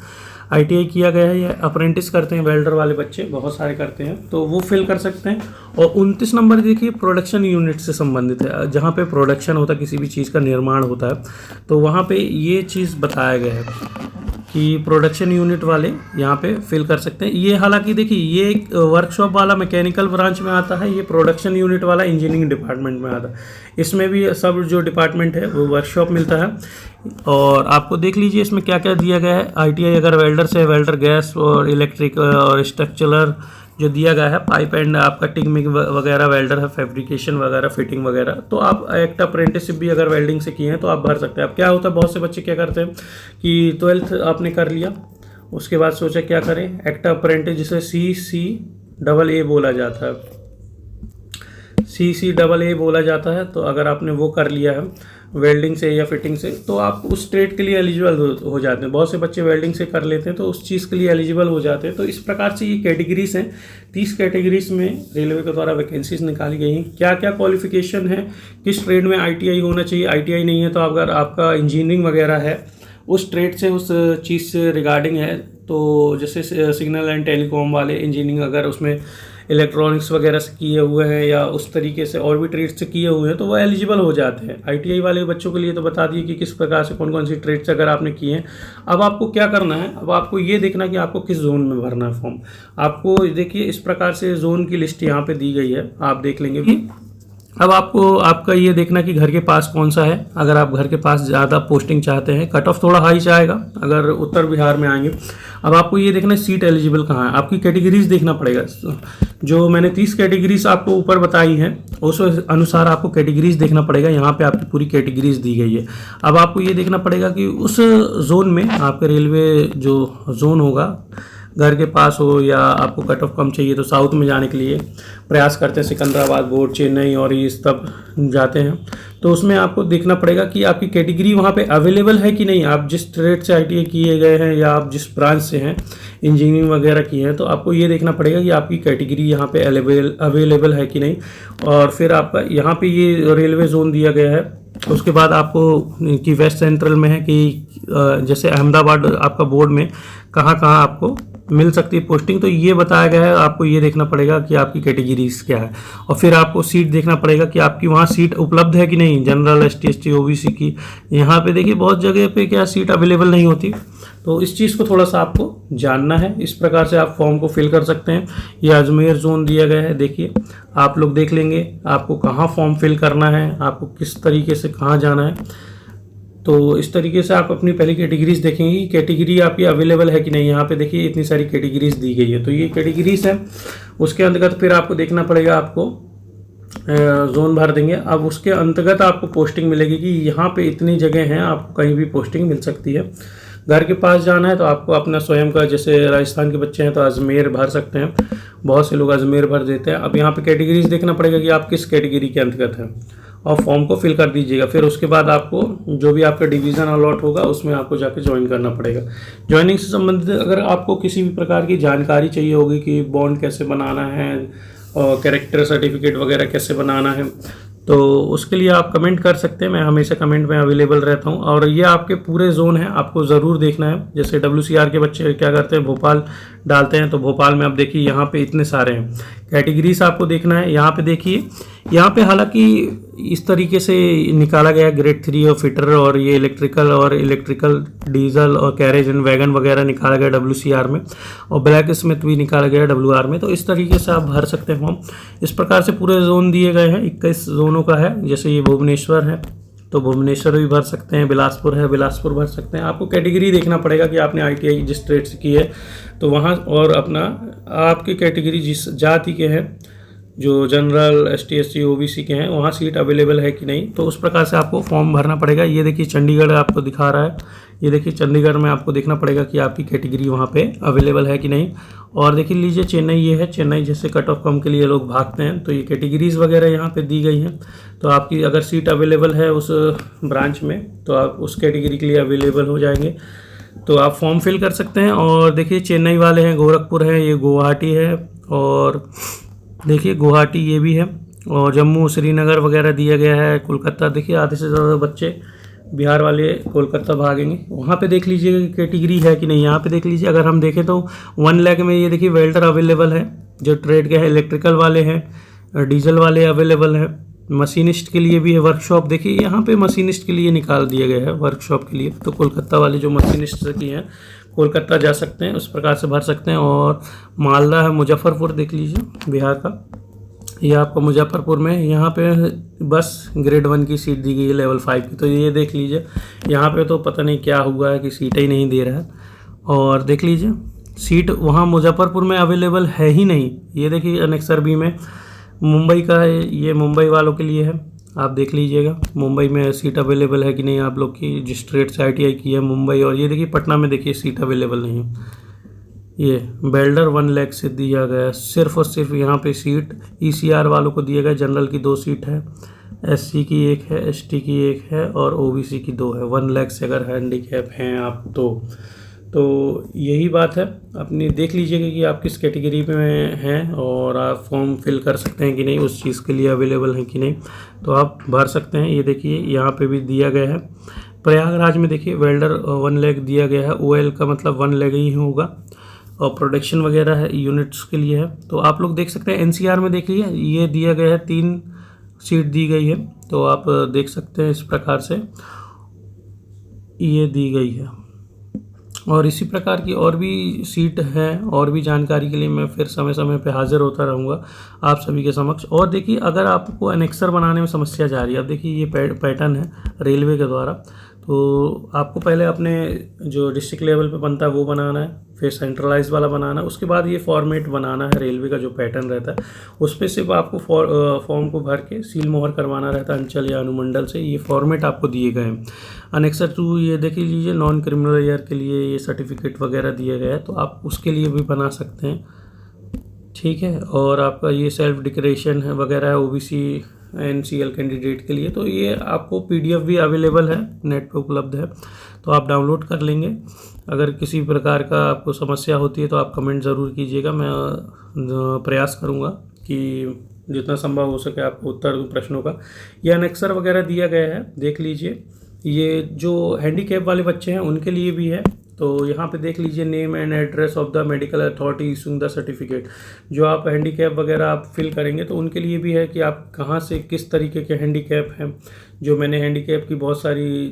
ITI किया गया है, या अप्रेंटिस करते हैं वेल्डर वाले बच्चे बहुत सारे करते हैं, तो वो फिल कर सकते हैं। और 29 नंबर देखिए प्रोडक्शन यूनिट से संबंधित है, जहाँ पे प्रोडक्शन होता है, किसी भी चीज़ का निर्माण होता है, तो वहाँ पे ये चीज़ बताया गया है कि प्रोडक्शन यूनिट वाले यहाँ पे फिल कर सकते हैं। ये हालांकि देखिए ये वर्कशॉप वाला मैकेनिकल ब्रांच में आता है, ये प्रोडक्शन यूनिट वाला इंजीनियरिंग डिपार्टमेंट में आता है। इसमें भी सब जो डिपार्टमेंट है वो वर्कशॉप मिलता है। और आपको देख लीजिए इसमें क्या क्या दिया गया है। ITI अगर वेल्डर से, वेल्डर गैस और इलेक्ट्रिक और स्ट्रक्चरल जो दिया गया है, पाइप एंड आपका टिग वगैरह वेल्डर है, फैब्रिकेशन वगैरह, फिटिंग वगैरह, तो आप एक्ट अप्रेंटिसशिप भी अगर वेल्डिंग से किए हैं तो आप भर सकते हैं। अब क्या होता है, बहुत से बच्चे क्या करते हैं कि 12th आपने कर लिया, उसके बाद सोचा क्या करें, एक्ट अप्रेंटिस जिसे CCAA बोला जाता है, CCAA बोला जाता है। तो अगर आपने वो कर लिया है वेल्डिंग से या फिटिंग से, तो आप उस ट्रेड के लिए एलिजिबल हो जाते हैं। बहुत से बच्चे वेल्डिंग से कर लेते हैं तो उस चीज़ के लिए एलिजिबल हो जाते हैं। तो इस प्रकार से ये कैटेगरीज हैं, 30 कैटेगरीज में रेलवे के द्वारा वैकेंसीज निकाली गई हैं। क्या क्या क्वालिफिकेशन है, किस ट्रेड में ITI होना चाहिए, ITI नहीं है तो अगर आपका इंजीनियरिंग वगैरह है, उस ट्रेड से, उस चीज़ से रिगार्डिंग है, तो जैसे सिग्नल एंड टेलीकॉम वाले इंजीनियरिंग अगर उसमें इलेक्ट्रॉनिक्स वगैरह से किए हुए हैं या उस तरीके से और भी ट्रेड से किए हुए हैं तो वो एलिजिबल हो जाते हैं। ITI वाले बच्चों के लिए तो बता दिए कि किस प्रकार से कौन कौन सी ट्रेड से अगर आपने किए हैं। अब आपको क्या करना है, अब आपको ये देखना कि आपको किस जोन में भरना है फॉर्म। आपको देखिए इस प्रकार से जोन की लिस्ट यहाँ पे दी गई है, आप देख लेंगे भी। अब आपको आपका ये देखना कि घर के पास कौन सा है। अगर आप घर के पास ज़्यादा पोस्टिंग चाहते हैं, कट ऑफ थोड़ा हाई जाएगा अगर उत्तर बिहार में आएंगे। अब आपको ये देखना है सीट एलिजिबल कहाँ है, आपकी कैटेगरीज देखना पड़ेगा। जो मैंने 30 कैटेगरीज आपको ऊपर बताई हैं उस अनुसार आपको कैटेगरीज देखना पड़ेगा। यहाँ पे आपकी पूरी कैटेगरीज दी गई है। अब आपको ये देखना पड़ेगा कि उस जोन में आपके रेलवे जो जोन होगा घर के पास हो या आपको कट ऑफ कम चाहिए तो साउथ में जाने के लिए प्रयास करते हैं, सिकंदराबाद बोर्ड, चेन्नई और ये सब जाते हैं। तो उसमें आपको देखना पड़ेगा कि आपकी कैटेगरी वहाँ पे अवेलेबल है कि नहीं। आप जिस ट्रेड से ITI किए गए हैं या आप जिस ब्रांच से हैं, इंजीनियरिंग वगैरह की हैं, तो आपको ये देखना पड़ेगा कि आपकी कैटेगरी यहाँ पे अवेलेबल है कि नहीं। और फिर आपका यहाँ पे ये रेलवे जोन दिया गया है। उसके बाद आपको कि वेस्ट सेंट्रल में है कि जैसे अहमदाबाद आपका बोर्ड में कहाँ कहाँ आपको मिल सकती है पोस्टिंग, तो ये बताया गया है। आपको ये देखना पड़ेगा कि आपकी कैटेगरीज क्या है और फिर आपको सीट देखना पड़ेगा कि आपकी वहाँ सीट उपलब्ध है कि नहीं। जनरल, ST, ST, OBC की यहाँ पे देखिए बहुत जगह पे क्या सीट अवेलेबल नहीं होती, तो इस चीज़ को थोड़ा सा आपको जानना है। इस प्रकार से आप फॉर्म को फिल कर सकते हैं। ये अजमेर जोन दिया गया है, देखिए आप लोग देख लेंगे आपको कहाँ फॉर्म फिल करना है, आपको किस तरीके से कहाँ जाना है। तो इस तरीके से आप अपनी पहली कैटेगरीज देखेंगे कि कैटेगरी आपकी अवेलेबल है कि नहीं। यहाँ पे देखिए इतनी सारी कैटेगरीज दी गई है, तो ये कैटेगरीज है। उसके अंतर्गत फिर आपको देखना पड़ेगा, आपको जोन भर देंगे। अब उसके अंतर्गत आपको पोस्टिंग मिलेगी कि यहाँ पे इतनी जगह हैं, आपको कहीं भी पोस्टिंग मिल सकती है। घर के पास जाना है तो आपको अपना स्वयं का, जैसे राजस्थान के बच्चे हैं तो अजमेर भर सकते हैं, बहुत से लोग अजमेर भर देते हैं। अब यहाँ पे कैटेगरीज देखना पड़ेगा कि आप किस कैटेगरी के अंतर्गत हैं और फॉर्म को फिल कर दीजिएगा। फिर उसके बाद आपको जो भी आपका डिवीज़न अलॉट होगा उसमें आपको जाके ज्वाइन करना पड़ेगा। ज्वाइनिंग से संबंधित अगर आपको किसी भी प्रकार की जानकारी चाहिए होगी कि बॉन्ड कैसे बनाना है और कैरेक्टर सर्टिफिकेट वगैरह कैसे बनाना है, तो उसके लिए आप कमेंट कर सकते हैं। मैं हमेशा कमेंट में अवेलेबल रहता हूं। और ये आपके पूरे जोन है, आपको ज़रूर देखना है। जैसे WCR के बच्चे क्या करते हैं, भोपाल डालते हैं, तो भोपाल में आप देखिए यहाँ पे इतने सारे हैं कैटेगरीज, आपको देखना है। यहाँ पे देखिए, यहाँ पे हालांकि इस तरीके से निकाला गया ग्रेड 3 और फिटर, और ये इलेक्ट्रिकल डीजल और कैरेज एंड वैगन वगैरह निकाला गया WCR में, और ब्लैक स्मिथ भी निकाला गया WR में। तो इस तरीके से आप भर सकते हैं फॉर्म। इस प्रकार से पूरे जोन दिए गए हैं, 21 जोनों का है। जैसे ये भुवनेश्वर है तो भुवनेश्वर भी भर सकते हैं, बिलासपुर है बिलासपुर भर सकते हैं। आपको कैटेगरी देखना पड़ेगा कि आपने ITI जिस ट्रेड से की है तो वहाँ, और अपना आपकी कैटेगरी जिस जाति के हैं, जो जनरल, ST, SC, OBC के हैं, वहाँ सीट अवेलेबल है कि नहीं, तो उस प्रकार से आपको फॉर्म भरना पड़ेगा। ये देखिए चंडीगढ़ आपको दिखा रहा है, ये देखिए चंडीगढ़ में आपको देखना पड़ेगा कि आपकी कैटेगरी वहाँ पे अवेलेबल है कि नहीं। और देखिए लीजिए चेन्नई, ये है चेन्नई, जैसे कट ऑफ कम के लिए लोग भागते हैं, तो ये कैटेगरीज वगैरह यहाँ पे दी गई हैं। तो आपकी अगर सीट अवेलेबल है उस ब्रांच में तो आप उस कैटेगरी के लिए अवेलेबल हो जाएंगे, तो आप फॉर्म फिल कर सकते हैं। और देखिए चेन्नई वाले हैं, गोरखपुर है, ये गुवाहाटी है, और देखिए गुवाहाटी ये भी है, और जम्मू, श्रीनगर वगैरह दिया गया है। कोलकाता, देखिए आधे से ज़्यादा बच्चे बिहार वाले कोलकाता भागेंगे। वहाँ पे देख लीजिएगा कि कैटेगरी है कि नहीं। यहाँ पे देख लीजिए, अगर हम देखें तो 1 लाख में ये देखिए वेल्डर अवेलेबल है, जो ट्रेड के हैं, इलेक्ट्रिकल वाले हैं, डीजल वाले अवेलेबल हैं, मशीनिस्ट के लिए भी है। वर्कशॉप देखिए यहाँ पे मशीनिस्ट के लिए निकाल दिया गया है, वर्कशॉप के लिए। तो कोलकाता वाले जो मशीनिस्ट की हैं कोलकाता जा सकते हैं, उस प्रकार से भर सकते हैं। और मालदा है, मुजफ्फरपुर देख लीजिए बिहार का, ये आपको मुजफ्फरपुर में यहाँ पे बस ग्रेड 1 की सीट दी गई है, लेवल 5 की। तो ये देख लीजिए, यहाँ पे तो पता नहीं क्या हुआ है कि सीटें ही नहीं दे रहा है। और देख लीजिए सीट वहाँ मुजफ्फरपुर में अवेलेबल है ही नहीं। ये देखिए अनेक्सर बी में मुंबई का है, ये मुंबई वालों के लिए है, आप देख लीजिएगा मुंबई में सीट अवेलेबल है कि नहीं आप लोग की, जिस ट्रेड से ITI की है मुंबई। और ये देखिए पटना में देखिए सीट अवेलेबल नहीं है। ये बेल्डर 1 लाख से दिया गया, सिर्फ और सिर्फ यहाँ पे सीट ECR वालों को दिया गया। जनरल की 2 सीट है, SC की 1 है, ST की 1 है, और OBC की 2 है। 1 लाख से अगर हैंडीकैप हैं आप तो यही बात है। अपनी देख लीजिएगा कि आप किस कैटेगरी में हैं और आप फॉर्म फिल कर सकते हैं कि नहीं, उस चीज़ के लिए अवेलेबल हैं कि नहीं, तो आप भर सकते हैं। ये देखिए यहाँ पे भी दिया गया है। प्रयागराज में देखिए वेल्डर 1 लाख दिया गया है, OL का मतलब 1 लाख ही होगा, और प्रोडक्शन वगैरह है, यूनिट्स के लिए है। तो आप लोग देख सकते हैं NCR में देखिए ये दिया गया है, 3 सीट दी गई है, तो आप देख सकते हैं इस प्रकार से ये दी गई है। और इसी प्रकार की और भी सीट है, और भी जानकारी के लिए मैं फिर समय समय पे हाजिर होता रहूँगा आप सभी के समक्ष। और देखिए अगर आपको एनेक्सर बनाने में समस्या जा रही है, अब देखिए ये पैटर्न है रेलवे के द्वारा, तो आपको पहले अपने जो डिस्ट्रिक्ट लेवल पे बनता है वो बनाना है, फिर सेंट्रलाइज वाला बनाना है, उसके बाद ये फॉर्मेट बनाना है रेलवे का जो पैटर्न रहता है उस पर सिर्फ आपको फॉर्म को भर के सील मोहर करवाना रहता है अंचल या अनुमंडल से। ये फॉर्मेट आपको दिए गए हैं। अनेक्सर 2 ये देख लीजिए, नॉन क्रिमिनल ईयर के लिए ये सर्टिफिकेट वगैरह दिए गए हैं, तो आप उसके लिए भी बना सकते हैं, ठीक है। और आपका ये सेल्फ डिक्लेरेशन है वगैरह है ओबीसी एनसीएल कैंडिडेट के लिए, तो ये आपको पीडीएफ भी अवेलेबल है, नेट पे उपलब्ध है, तो आप डाउनलोड कर लेंगे। अगर किसी प्रकार का आपको समस्या होती है तो आप कमेंट ज़रूर कीजिएगा, मैं प्रयास करूँगा कि जितना संभव हो सके आपको उत्तर दूँ प्रश्नों का। यह अनेक्सर वगैरह दिया गया है, देख लीजिए। ये जो हैंडीकैप वाले बच्चे हैं उनके लिए भी है, तो यहाँ पे देख लीजिए, name and address of the medical authority issuing the certificate. जो आप हैंडीकैप वगैरह आप फिल करेंगे तो उनके लिए भी है कि आप कहाँ से किस तरीके के हैंडीकैप हैं। जो मैंने हैंडीकैप की बहुत सारी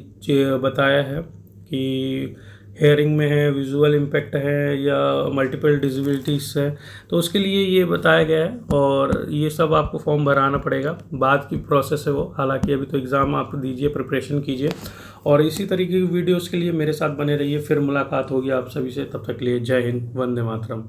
बताया है कि हेयरिंग में है, विजुअल इम्पैक्ट है या मल्टीपल डिसेबिलिटीज़ है, तो उसके लिए ये बताया गया है। और ये सब आपको फॉर्म भराना पड़ेगा, बाद की प्रोसेस है वो। हालांकि अभी तो एग्ज़ाम आप दीजिए, प्रिपरेशन कीजिए, और इसी तरीके की वीडियोस के लिए मेरे साथ बने रहिए। फिर मुलाकात होगी आप सभी से, तब तक के लिए जय हिंद, वंदे मातरम।